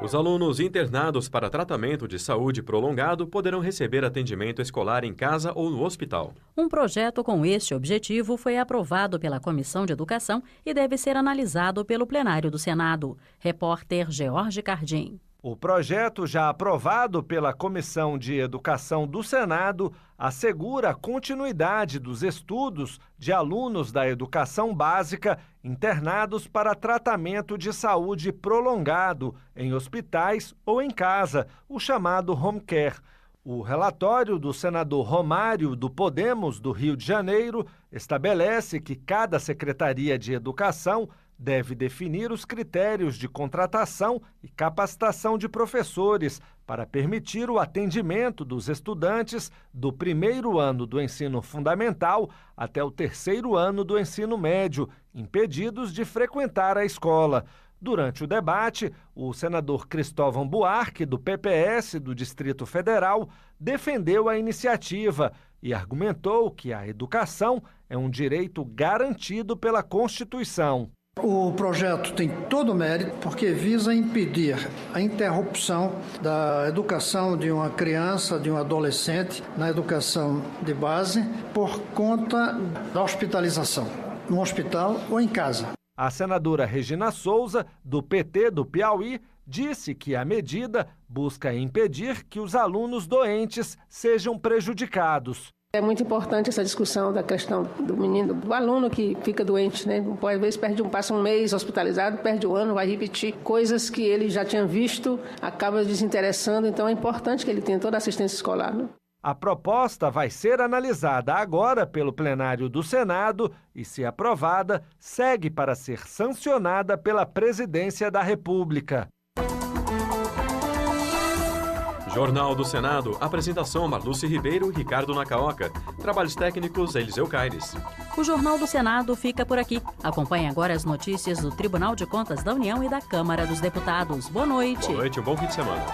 Os alunos internados para tratamento de saúde prolongado poderão receber atendimento escolar em casa ou no hospital. Um projeto com este objetivo foi aprovado pela Comissão de Educação e deve ser analisado pelo plenário do Senado. Repórter George Cardim. O projeto, já aprovado pela Comissão de Educação do Senado, assegura a continuidade dos estudos de alunos da educação básica internados para tratamento de saúde prolongado em hospitais ou em casa, o chamado home care. O relatório do senador Romário, do Podemos, do Rio de Janeiro, estabelece que cada Secretaria de Educação deve definir os critérios de contratação e capacitação de professores para permitir o atendimento dos estudantes do primeiro ano do ensino fundamental até o terceiro ano do ensino médio, impedidos de frequentar a escola. Durante o debate, o senador Cristóvão Buarque, do PPS do Distrito Federal, defendeu a iniciativa e argumentou que a educação é um direito garantido pela Constituição. O projeto tem todo o mérito porque visa impedir a interrupção da educação de uma criança, de um adolescente na educação de base por conta da hospitalização, no hospital ou em casa. A senadora Regina Souza, do PT do Piauí, disse que a medida busca impedir que os alunos doentes sejam prejudicados. É muito importante essa discussão da questão do menino, do aluno que fica doente, né? Às vezes passa um mês hospitalizado, perde um ano, vai repetir coisas que ele já tinha visto, acaba desinteressando, então é importante que ele tenha toda a assistência escolar, né? A proposta vai ser analisada agora pelo plenário do Senado e, se aprovada, segue para ser sancionada pela Presidência da República. Jornal do Senado, apresentação Marluce Ribeiro e Ricardo Nacaoca. Trabalhos técnicos, Eliseu Caires. O Jornal do Senado fica por aqui. Acompanhe agora as notícias do Tribunal de Contas da União e da Câmara dos Deputados. Boa noite. Boa noite, um bom fim de semana.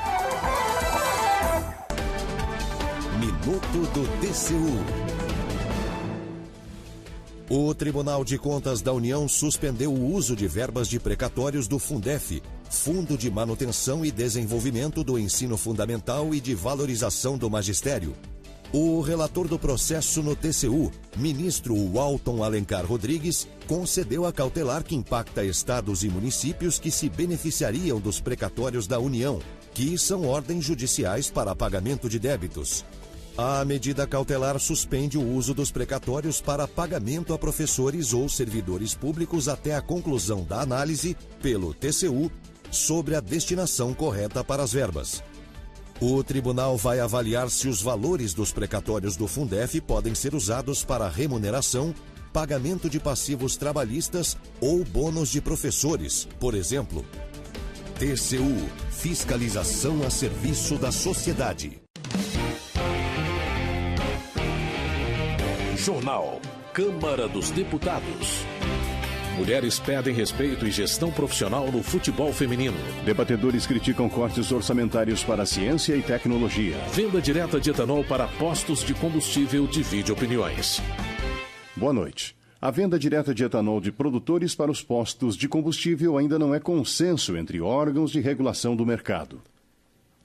Minuto do TCU. O Tribunal de Contas da União suspendeu o uso de verbas de precatórios do Fundef, Fundo de Manutenção e Desenvolvimento do Ensino Fundamental e de Valorização do Magistério. O relator do processo no TCU, ministro Walton Alencar Rodrigues, concedeu a cautelar que impacta estados e municípios que se beneficiariam dos precatórios da União, que são ordens judiciais para pagamento de débitos. A medida cautelar suspende o uso dos precatórios para pagamento a professores ou servidores públicos até a conclusão da análise, pelo TCU, sobre a destinação correta para as verbas. O tribunal vai avaliar se os valores dos precatórios do Fundef podem ser usados para remuneração, pagamento de passivos trabalhistas ou bônus de professores, por exemplo. TCU, fiscalização a serviço da sociedade. Jornal Câmara dos Deputados. Mulheres pedem respeito e gestão profissional no futebol feminino. Debatedores criticam cortes orçamentários para ciência e tecnologia. Venda direta de etanol para postos de combustível divide opiniões. Boa noite. A venda direta de etanol de produtores para os postos de combustível ainda não é consenso entre órgãos de regulação do mercado.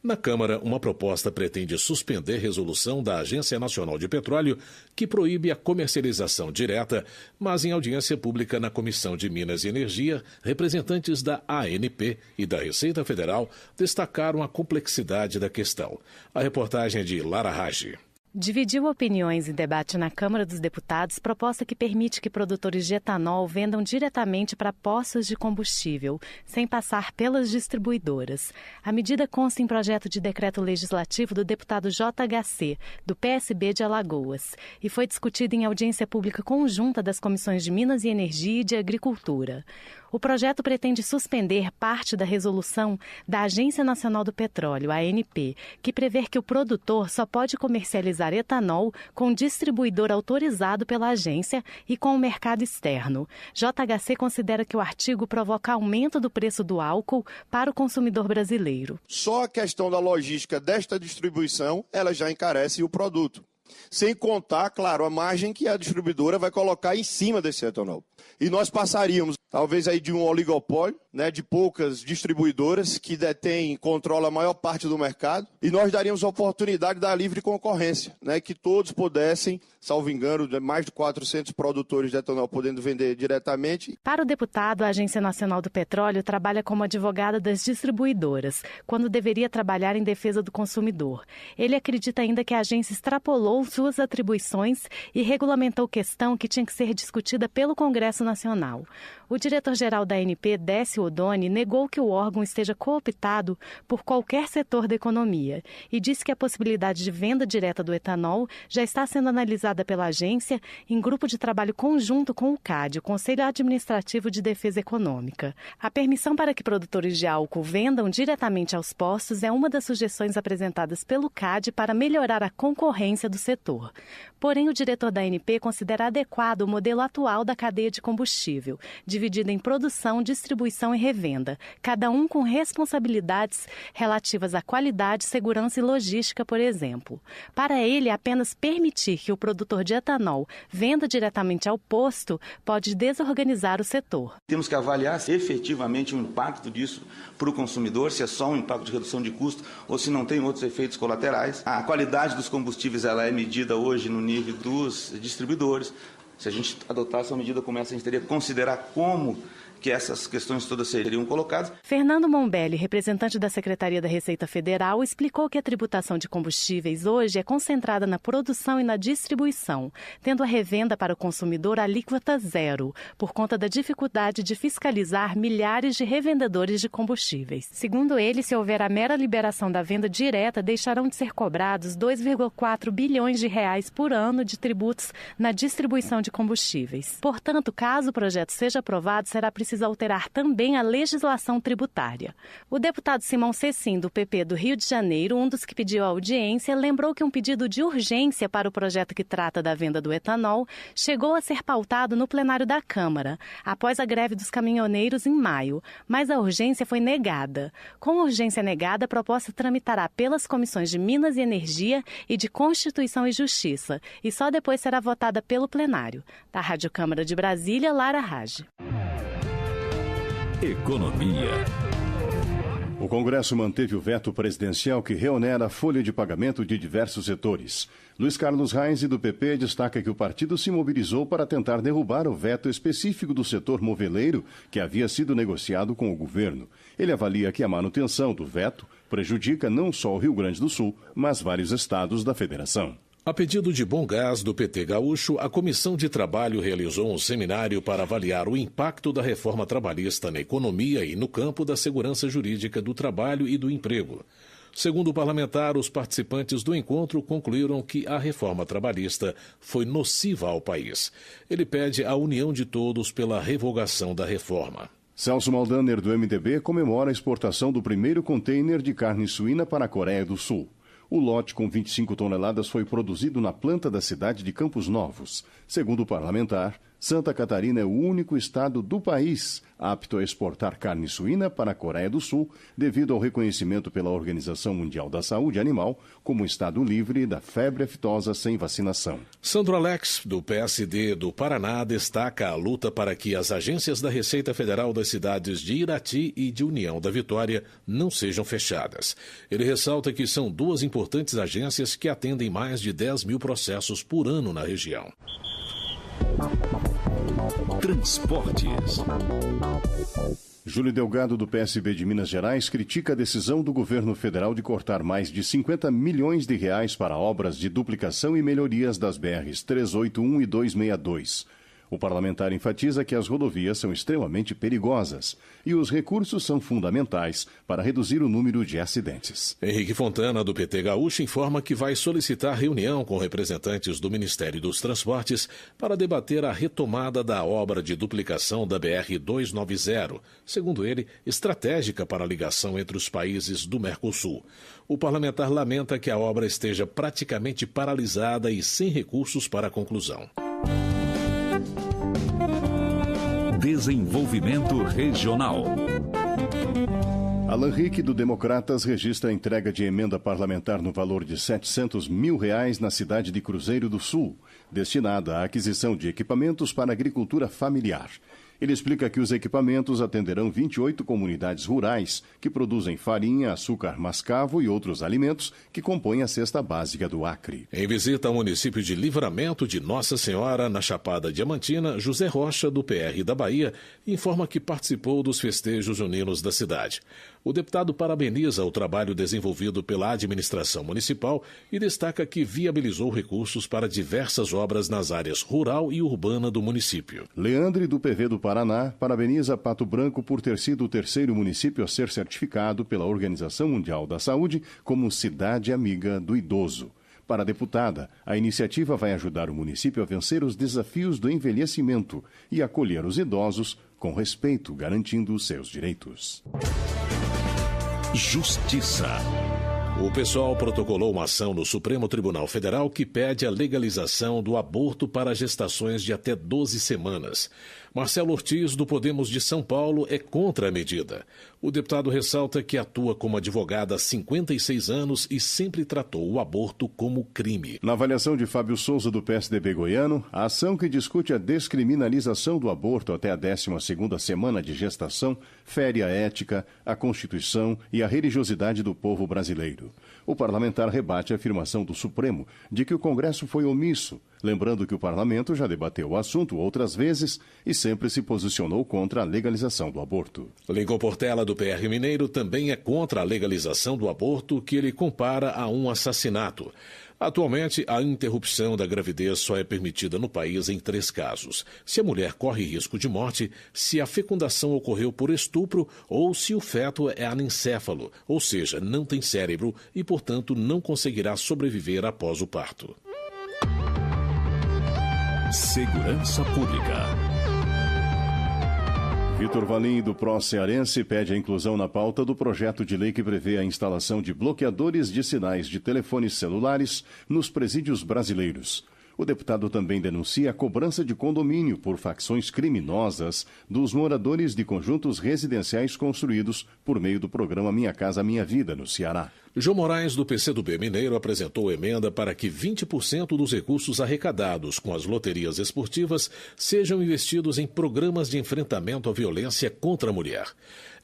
Na Câmara, uma proposta pretende suspender resolução da Agência Nacional de Petróleo que proíbe a comercialização direta, mas em audiência pública na Comissão de Minas e Energia, representantes da ANP e da Receita Federal destacaram a complexidade da questão. A reportagem é de Lara Rage. Dividiu opiniões em debate na Câmara dos Deputados proposta que permite que produtores de etanol vendam diretamente para postos de combustível, sem passar pelas distribuidoras. A medida consta em projeto de decreto legislativo do deputado JHC, do PSB de Alagoas, e foi discutida em audiência pública conjunta das comissões de Minas e Energia e de Agricultura. O projeto pretende suspender parte da resolução da Agência Nacional do Petróleo, ANP, que prevê que o produtor só pode comercializar etanol com distribuidor autorizado pela agência e com o mercado externo. JHC considera que o artigo provoca aumento do preço do álcool para o consumidor brasileiro. Só a questão da logística desta distribuição, ela já encarece o produto. Sem contar, claro, a margem que a distribuidora vai colocar em cima desse etanol. E nós passaríamos, talvez, aí de um oligopólio, de poucas distribuidoras que detêm e controlam a maior parte do mercado, e nós daríamos a oportunidade da livre concorrência, que todos pudessem, salvo engano, mais de 400 produtores de etanol podendo vender diretamente. Para o deputado, a Agência Nacional do Petróleo trabalha como advogada das distribuidoras, quando deveria trabalhar em defesa do consumidor. Ele acredita ainda que a agência extrapolou suas atribuições e regulamentou questão que tinha que ser discutida pelo Congresso Nacional. O diretor-geral da ANP, Décio Odoni, negou que o órgão esteja cooptado por qualquer setor da economia e disse que a possibilidade de venda direta do etanol já está sendo analisada pela agência em grupo de trabalho conjunto com o CAD, o Conselho Administrativo de Defesa Econômica. A permissão para que produtores de álcool vendam diretamente aos postos é uma das sugestões apresentadas pelo CAD para melhorar a concorrência do setor. Porém, o diretor da ANP considera adequado o modelo atual da cadeia de combustível, dividida em produção, distribuição e revenda, cada um com responsabilidades relativas à qualidade, segurança e logística, por exemplo. Para ele, apenas permitir que o produtor de etanol venda diretamente ao posto pode desorganizar o setor. Temos que avaliar se efetivamente o impacto disso para o consumidor, se é só um impacto de redução de custo ou se não tem outros efeitos colaterais. A qualidade dos combustíveis ela é medida hoje no nível dos distribuidores. Se a gente adotasse uma medida como essa, a gente teria que considerar como que essas questões todas seriam colocadas. Fernando Mombelli, representante da Secretaria da Receita Federal, explicou que a tributação de combustíveis hoje é concentrada na produção e na distribuição, tendo a revenda para o consumidor alíquota zero, por conta da dificuldade de fiscalizar milhares de revendedores de combustíveis. Segundo ele, se houver a mera liberação da venda direta, deixarão de ser cobrados 2,4 bilhões de reais por ano de tributos na distribuição de combustíveis. Portanto, caso o projeto seja aprovado, será preciso precisa alterar também a legislação tributária. O deputado Simão Cecim, do PP do Rio de Janeiro, um dos que pediu a audiência, lembrou que um pedido de urgência para o projeto que trata da venda do etanol chegou a ser pautado no plenário da Câmara, após a greve dos caminhoneiros em maio, mas a urgência foi negada. Com urgência negada, a proposta tramitará pelas comissões de Minas e Energia e de Constituição e Justiça, e só depois será votada pelo plenário. Da Rádio Câmara de Brasília, Lara Rage. Economia. O Congresso manteve o veto presidencial que reonera a folha de pagamento de diversos setores. Luiz Carlos Reis, do PP, destaca que o partido se mobilizou para tentar derrubar o veto específico do setor moveleiro que havia sido negociado com o governo. Ele avalia que a manutenção do veto prejudica não só o Rio Grande do Sul, mas vários estados da federação. A pedido de Bom Gás, do PT gaúcho, a Comissão de Trabalho realizou um seminário para avaliar o impacto da reforma trabalhista na economia e no campo da segurança jurídica do trabalho e do emprego. Segundo o parlamentar, os participantes do encontro concluíram que a reforma trabalhista foi nociva ao país. Ele pede a união de todos pela revogação da reforma. Celso Maldaner, do MDB, comemora a exportação do primeiro container de carne suína para a Coreia do Sul. O lote com 25 toneladas foi produzido na planta da cidade de Campos Novos. Segundo o parlamentar, Santa Catarina é o único estado do país apto a exportar carne suína para a Coreia do Sul, devido ao reconhecimento pela Organização Mundial da Saúde Animal como estado livre da febre aftosa sem vacinação. Sandro Alex, do PSD do Paraná, destaca a luta para que as agências da Receita Federal das cidades de Irati e de União da Vitória não sejam fechadas. Ele ressalta que são duas importantes agências que atendem mais de 10 mil processos por ano na região. Transportes. Júlio Delgado, do PSB de Minas Gerais, critica a decisão do governo federal de cortar mais de 50 milhões de reais para obras de duplicação e melhorias das BRs 381 e 262. O parlamentar enfatiza que as rodovias são extremamente perigosas e os recursos são fundamentais para reduzir o número de acidentes. Henrique Fontana, do PT gaúcho, informa que vai solicitar reunião com representantes do Ministério dos Transportes para debater a retomada da obra de duplicação da BR-290, segundo ele, estratégica para a ligação entre os países do Mercosul. O parlamentar lamenta que a obra esteja praticamente paralisada e sem recursos para a conclusão. Desenvolvimento regional. Alan Rick, do Democratas, registra a entrega de emenda parlamentar no valor de R$700 mil na cidade de Cruzeiro do Sul, destinada à aquisição de equipamentos para agricultura familiar. Ele explica que os equipamentos atenderão 28 comunidades rurais que produzem farinha, açúcar mascavo e outros alimentos que compõem a cesta básica do Acre. Em visita ao município de Livramento de Nossa Senhora, na Chapada Diamantina, José Rocha, do PR da Bahia, informa que participou dos festejos juninos da cidade. O deputado parabeniza o trabalho desenvolvido pela administração municipal e destaca que viabilizou recursos para diversas obras nas áreas rural e urbana do município. Leandre, do PV do Paraná, parabeniza Pato Branco por ter sido o terceiro município a ser certificado pela Organização Mundial da Saúde como Cidade Amiga do Idoso. Para a deputada, a iniciativa vai ajudar o município a vencer os desafios do envelhecimento e acolher os idosos com respeito, garantindo os seus direitos. Justiça. O PSOL protocolou uma ação no Supremo Tribunal Federal que pede a legalização do aborto para gestações de até 12 semanas. Marcelo Ortiz, do Podemos de São Paulo, é contra a medida. O deputado ressalta que atua como advogada há 56 anos e sempre tratou o aborto como crime. Na avaliação de Fábio Souza, do PSDB goiano, a ação que discute a descriminalização do aborto até a 12ª semana de gestação fere a ética, a Constituição e a religiosidade do povo brasileiro. O parlamentar rebate a afirmação do Supremo de que o Congresso foi omisso, lembrando que o parlamento já debateu o assunto outras vezes e sempre se posicionou contra a legalização do aborto. Lincoln Portela, do PR Mineiro, também é contra a legalização do aborto, que ele compara a um assassinato. Atualmente, a interrupção da gravidez só é permitida no país em 3 casos: se a mulher corre risco de morte, se a fecundação ocorreu por estupro ou se o feto é anencéfalo, ou seja, não tem cérebro e, portanto, não conseguirá sobreviver após o parto. Segurança Pública. Vitor Valim, do PRO Cearense, pede a inclusão na pauta do projeto de lei que prevê a instalação de bloqueadores de sinais de telefones celulares nos presídios brasileiros. O deputado também denuncia a cobrança de condomínio por facções criminosas dos moradores de conjuntos residenciais construídos por meio do programa Minha Casa Minha Vida, no Ceará. João Moraes, do PCdoB Mineiro, apresentou emenda para que 20% dos recursos arrecadados com as loterias esportivas sejam investidos em programas de enfrentamento à violência contra a mulher.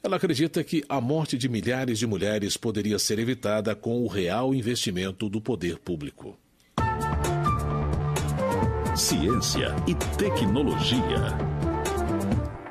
Ela acredita que a morte de milhares de mulheres poderia ser evitada com o real investimento do poder público. Ciência e tecnologia.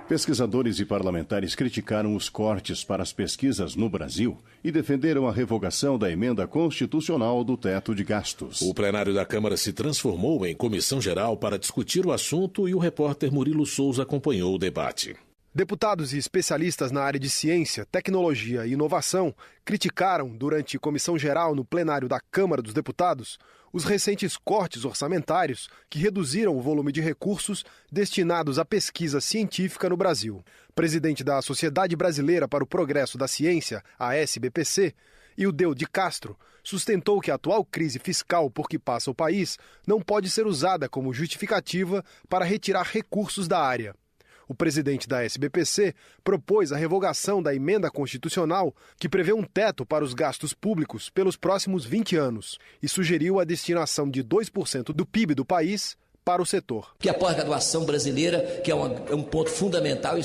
Pesquisadores e parlamentares criticaram os cortes para as pesquisas no Brasil e defenderam a revogação da emenda constitucional do teto de gastos. O plenário da Câmara se transformou em comissão geral para discutir o assunto e o repórter Murilo Souza acompanhou o debate. Deputados e especialistas na área de ciência, tecnologia e inovação criticaram, durante comissão geral no plenário da Câmara dos Deputados, os recentes cortes orçamentários que reduziram o volume de recursos destinados à pesquisa científica no Brasil. Presidente da Sociedade Brasileira para o Progresso da Ciência, a SBPC, Ildeu de Castro, sustentou que a atual crise fiscal por que passa o país não pode ser usada como justificativa para retirar recursos da área. O presidente da SBPC propôs a revogação da emenda constitucional que prevê um teto para os gastos públicos pelos próximos 20 anos e sugeriu a destinação de 2% do PIB do país para o setor. Que a pós-graduação brasileira, que é um ponto fundamental,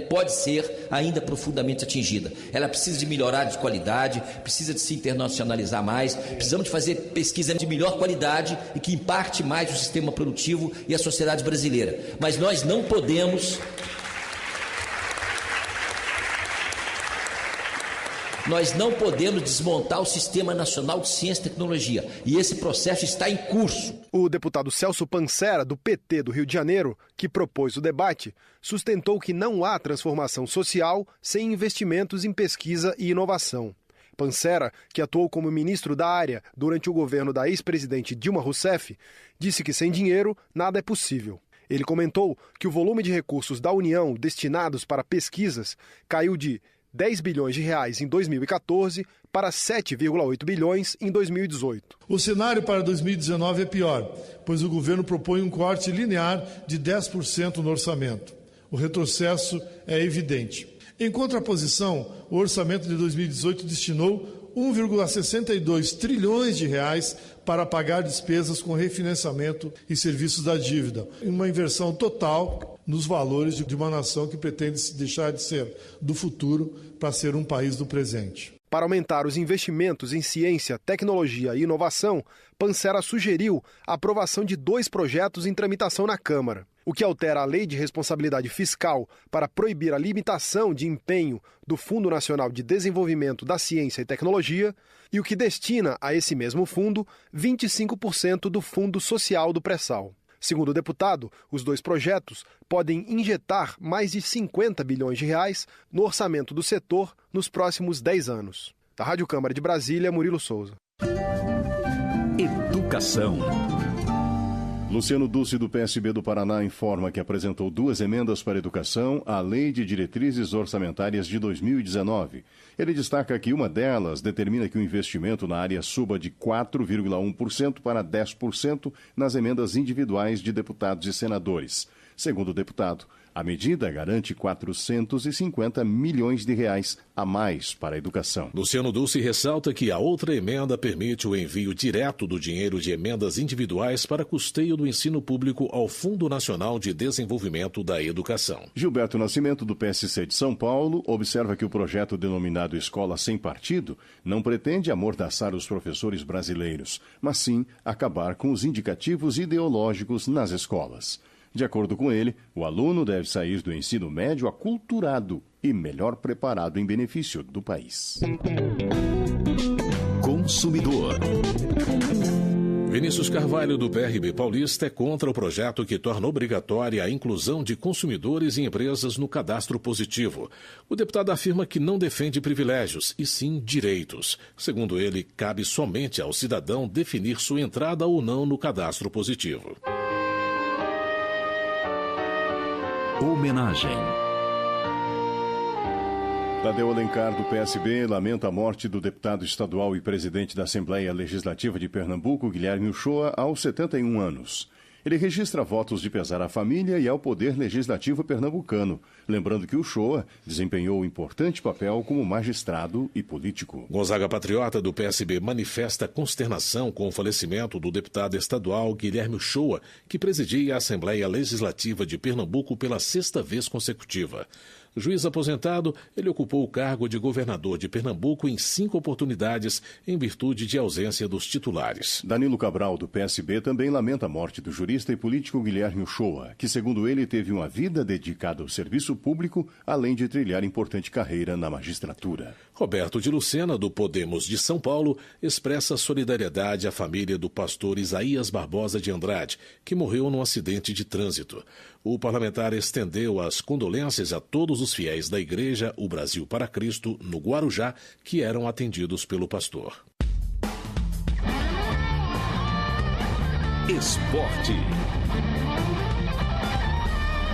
pode ser ainda profundamente atingida. Ela precisa de melhorar de qualidade, precisa de se internacionalizar mais, precisamos de fazer pesquisa de melhor qualidade e que impacte mais o sistema produtivo e a sociedade brasileira. Mas nós não podemos desmontar o Sistema Nacional de Ciência e Tecnologia. E esse processo está em curso. O deputado Celso Pancera, do PT do Rio de Janeiro, que propôs o debate, sustentou que não há transformação social sem investimentos em pesquisa e inovação. Pancera, que atuou como ministro da área durante o governo da ex-presidente Dilma Rousseff, disse que sem dinheiro nada é possível. Ele comentou que o volume de recursos da União destinados para pesquisas caiu de 10 bilhões de reais em 2014 para 7,8 bilhões em 2018. O cenário para 2019 é pior, pois o governo propõe um corte linear de 10% no orçamento. O retrocesso é evidente. Em contraposição, o orçamento de 2018 destinou 1,62 trilhões de reais para pagar despesas com refinanciamento e serviços da dívida. Uma inversão total nos valores de uma nação que pretende deixar de ser do futuro para ser um país do presente. Para aumentar os investimentos em ciência, tecnologia e inovação, Pancera sugeriu a aprovação de 2 projetos em tramitação na Câmara. O que altera a Lei de Responsabilidade Fiscal para proibir a limitação de empenho do Fundo Nacional de Desenvolvimento da Ciência e Tecnologia e o que destina a esse mesmo fundo 25% do Fundo Social do Pré-Sal. Segundo o deputado, os 2 projetos podem injetar mais de 50 bilhões de reais no orçamento do setor nos próximos 10 anos. Da Rádio Câmara de Brasília, Murilo Souza. Educação. Luciano Dulce, do PSB do Paraná, informa que apresentou 2 emendas para a educação à Lei de Diretrizes Orçamentárias de 2019. Ele destaca que uma delas determina que o investimento na área suba de 4,1% para 10% nas emendas individuais de deputados e senadores. Segundo o deputado, a medida garante 450 milhões de reais a mais para a educação. Luciano Dulce ressalta que a outra emenda permite o envio direto do dinheiro de emendas individuais para custeio do ensino público ao Fundo Nacional de Desenvolvimento da Educação. Gilberto Nascimento, do PSC de São Paulo, observa que o projeto denominado Escola Sem Partido não pretende amordaçar os professores brasileiros, mas sim acabar com os indicativos ideológicos nas escolas. De acordo com ele, o aluno deve sair do ensino médio aculturado e melhor preparado em benefício do país. Consumidor. Vinícius Carvalho, do PRB Paulista, é contra o projeto que torna obrigatória a inclusão de consumidores e empresas no cadastro positivo. O deputado afirma que não defende privilégios, e sim direitos. Segundo ele, cabe somente ao cidadão definir sua entrada ou não no cadastro positivo. Homenagem. Tadeu Alencar, do PSB, lamenta a morte do deputado estadual e presidente da Assembleia Legislativa de Pernambuco, Guilherme Uchoa, aos 71 anos. Ele registra votos de pesar à família e ao Poder Legislativo pernambucano, lembrando que Uchoa desempenhou um importante papel como magistrado e político. Gonzaga Patriota, do PSB, manifesta consternação com o falecimento do deputado estadual Guilherme Uchoa, que presidia a Assembleia Legislativa de Pernambuco pela 6ª vez consecutiva. Juiz aposentado, ele ocupou o cargo de governador de Pernambuco em 5 oportunidades, em virtude de ausência dos titulares. Danilo Cabral, do PSB, também lamenta a morte do jurista e político Guilherme Uchoa, que, segundo ele, teve uma vida dedicada ao serviço público, além de trilhar importante carreira na magistratura. Roberto de Lucena, do Podemos de São Paulo, expressa solidariedade à família do pastor Isaías Barbosa de Andrade, que morreu num acidente de trânsito. O parlamentar estendeu as condolências a todos os fiéis da Igreja O Brasil para Cristo, no Guarujá, que eram atendidos pelo pastor. Esporte.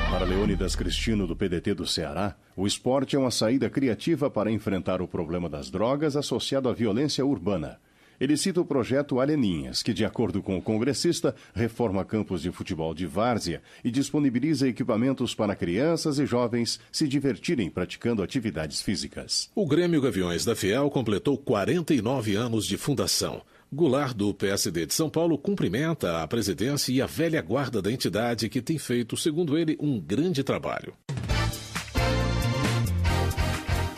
Para Leônidas Cristino, do PDT do Ceará, o esporte é uma saída criativa para enfrentar o problema das drogas associado à violência urbana. Ele cita o projeto Aleninhas, que, de acordo com o congressista, reforma campos de futebol de várzea e disponibiliza equipamentos para crianças e jovens se divertirem praticando atividades físicas. O Grêmio Gaviões da Fiel completou 49 anos de fundação. Goulart, do PSD de São Paulo, cumprimenta a presidência e a velha guarda da entidade que tem feito, segundo ele, um grande trabalho.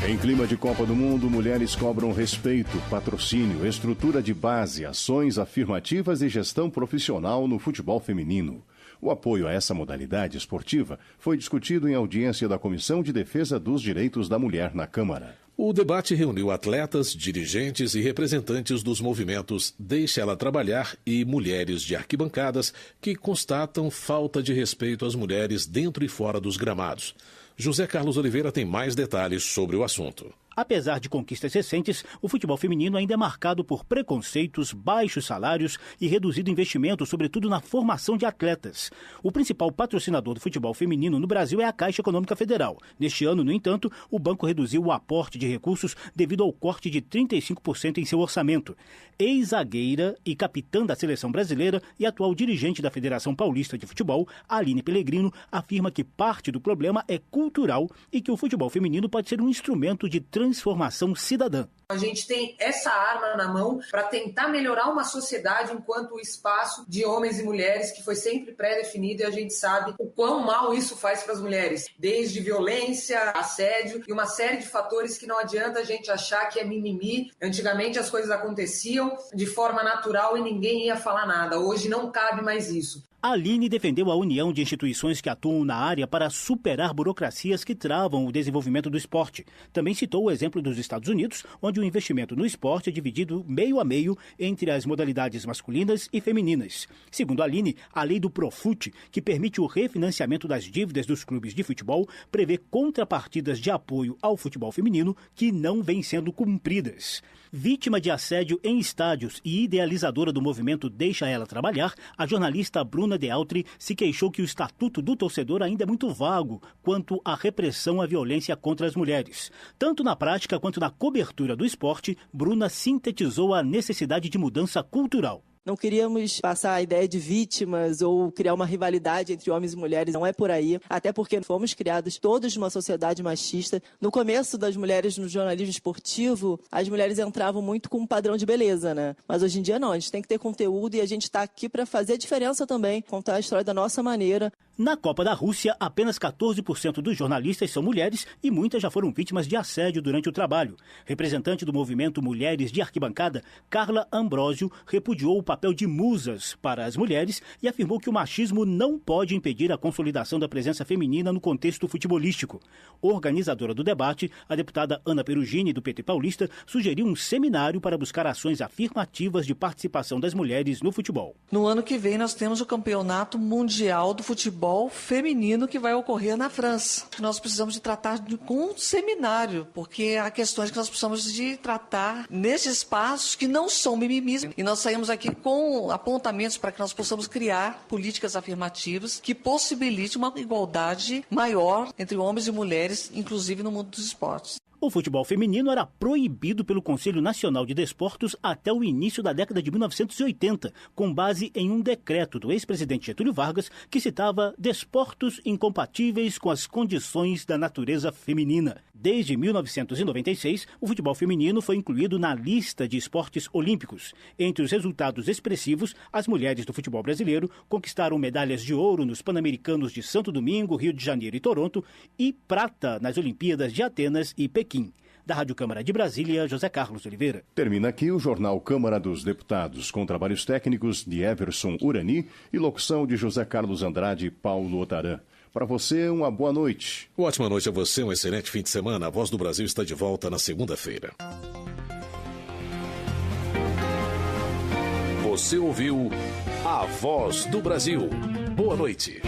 Em clima de Copa do Mundo, mulheres cobram respeito, patrocínio, estrutura de base, ações afirmativas e gestão profissional no futebol feminino. O apoio a essa modalidade esportiva foi discutido em audiência da Comissão de Defesa dos Direitos da Mulher na Câmara. O debate reuniu atletas, dirigentes e representantes dos movimentos Deixa Ela Trabalhar e Mulheres de Arquibancadas, que constatam falta de respeito às mulheres dentro e fora dos gramados. José Carlos Oliveira tem mais detalhes sobre o assunto. Apesar de conquistas recentes, o futebol feminino ainda é marcado por preconceitos, baixos salários e reduzido investimento, sobretudo na formação de atletas. O principal patrocinador do futebol feminino no Brasil é a Caixa Econômica Federal. Neste ano, no entanto, o banco reduziu o aporte de recursos devido ao corte de 35% em seu orçamento. Ex-zagueira e capitã da seleção brasileira e atual dirigente da Federação Paulista de Futebol, Aline Pellegrino, afirma que parte do problema é cultural e que o futebol feminino pode ser um instrumento de transformação cidadã. A gente tem essa arma na mão para tentar melhorar uma sociedade enquanto o espaço de homens e mulheres que foi sempre pré-definido, e a gente sabe o quão mal isso faz para as mulheres, desde violência, assédio e uma série de fatores que não adianta a gente achar que é mimimi. Antigamente as coisas aconteciam de forma natural e ninguém ia falar nada. Hoje não cabe mais isso. A Aline defendeu a união de instituições que atuam na área para superar burocracias que travam o desenvolvimento do esporte. Também citou o exemplo dos Estados Unidos, onde o investimento no esporte é dividido meio a meio entre as modalidades masculinas e femininas. Segundo a Aline, a lei do Profut, que permite o refinanciamento das dívidas dos clubes de futebol, prevê contrapartidas de apoio ao futebol feminino que não vêm sendo cumpridas. Vítima de assédio em estádios e idealizadora do movimento Deixa Ela Trabalhar, a jornalista Bruna de Altri se queixou que o estatuto do torcedor ainda é muito vago quanto à repressão à violência contra as mulheres. Tanto na prática quanto na cobertura do esporte, Bruna sintetizou a necessidade de mudança cultural. Não queríamos passar a ideia de vítimas ou criar uma rivalidade entre homens e mulheres, não é por aí. Até porque fomos criados todos numa sociedade machista. No começo das mulheres no jornalismo esportivo, as mulheres entravam muito com um padrão de beleza, né? Mas hoje em dia não, a gente tem que ter conteúdo e a gente está aqui para fazer a diferença também, contar a história da nossa maneira. Na Copa da Rússia, apenas 14% dos jornalistas são mulheres e muitas já foram vítimas de assédio durante o trabalho. Representante do movimento Mulheres de Arquibancada, Carla Ambrosio repudiou o papel de musas para as mulheres e afirmou que o machismo não pode impedir a consolidação da presença feminina no contexto futebolístico. Organizadora do debate, a deputada Ana Perugini, do PT paulista, sugeriu um seminário para buscar ações afirmativas de participação das mulheres no futebol. No ano que vem nós temos o Campeonato Mundial do Futebol Feminino que vai ocorrer na França. Nós precisamos de tratar com um seminário, porque há questões que nós precisamos de tratar nesses espaços que não são mimimis. E nós saímos aqui com apontamentos para que nós possamos criar políticas afirmativas que possibilitem uma igualdade maior entre homens e mulheres, inclusive no mundo dos esportes. O futebol feminino era proibido pelo Conselho Nacional de Desportos até o início da década de 1980, com base em um decreto do ex-presidente Getúlio Vargas que citava desportos incompatíveis com as condições da natureza feminina. Desde 1996, o futebol feminino foi incluído na lista de esportes olímpicos. Entre os resultados expressivos, as mulheres do futebol brasileiro conquistaram medalhas de ouro nos Pan-Americanos de Santo Domingo, Rio de Janeiro e Toronto e prata nas Olimpíadas de Atenas e Pequim. Da Rádio Câmara de Brasília, José Carlos Oliveira. Termina aqui o Jornal Câmara dos Deputados, com trabalhos técnicos de Everson Urani e locução de José Carlos Andrade e Paulo Otaran. Para você, uma boa noite. Uma ótima noite a você, um excelente fim de semana. A Voz do Brasil está de volta na segunda-feira. Você ouviu A Voz do Brasil. Boa noite.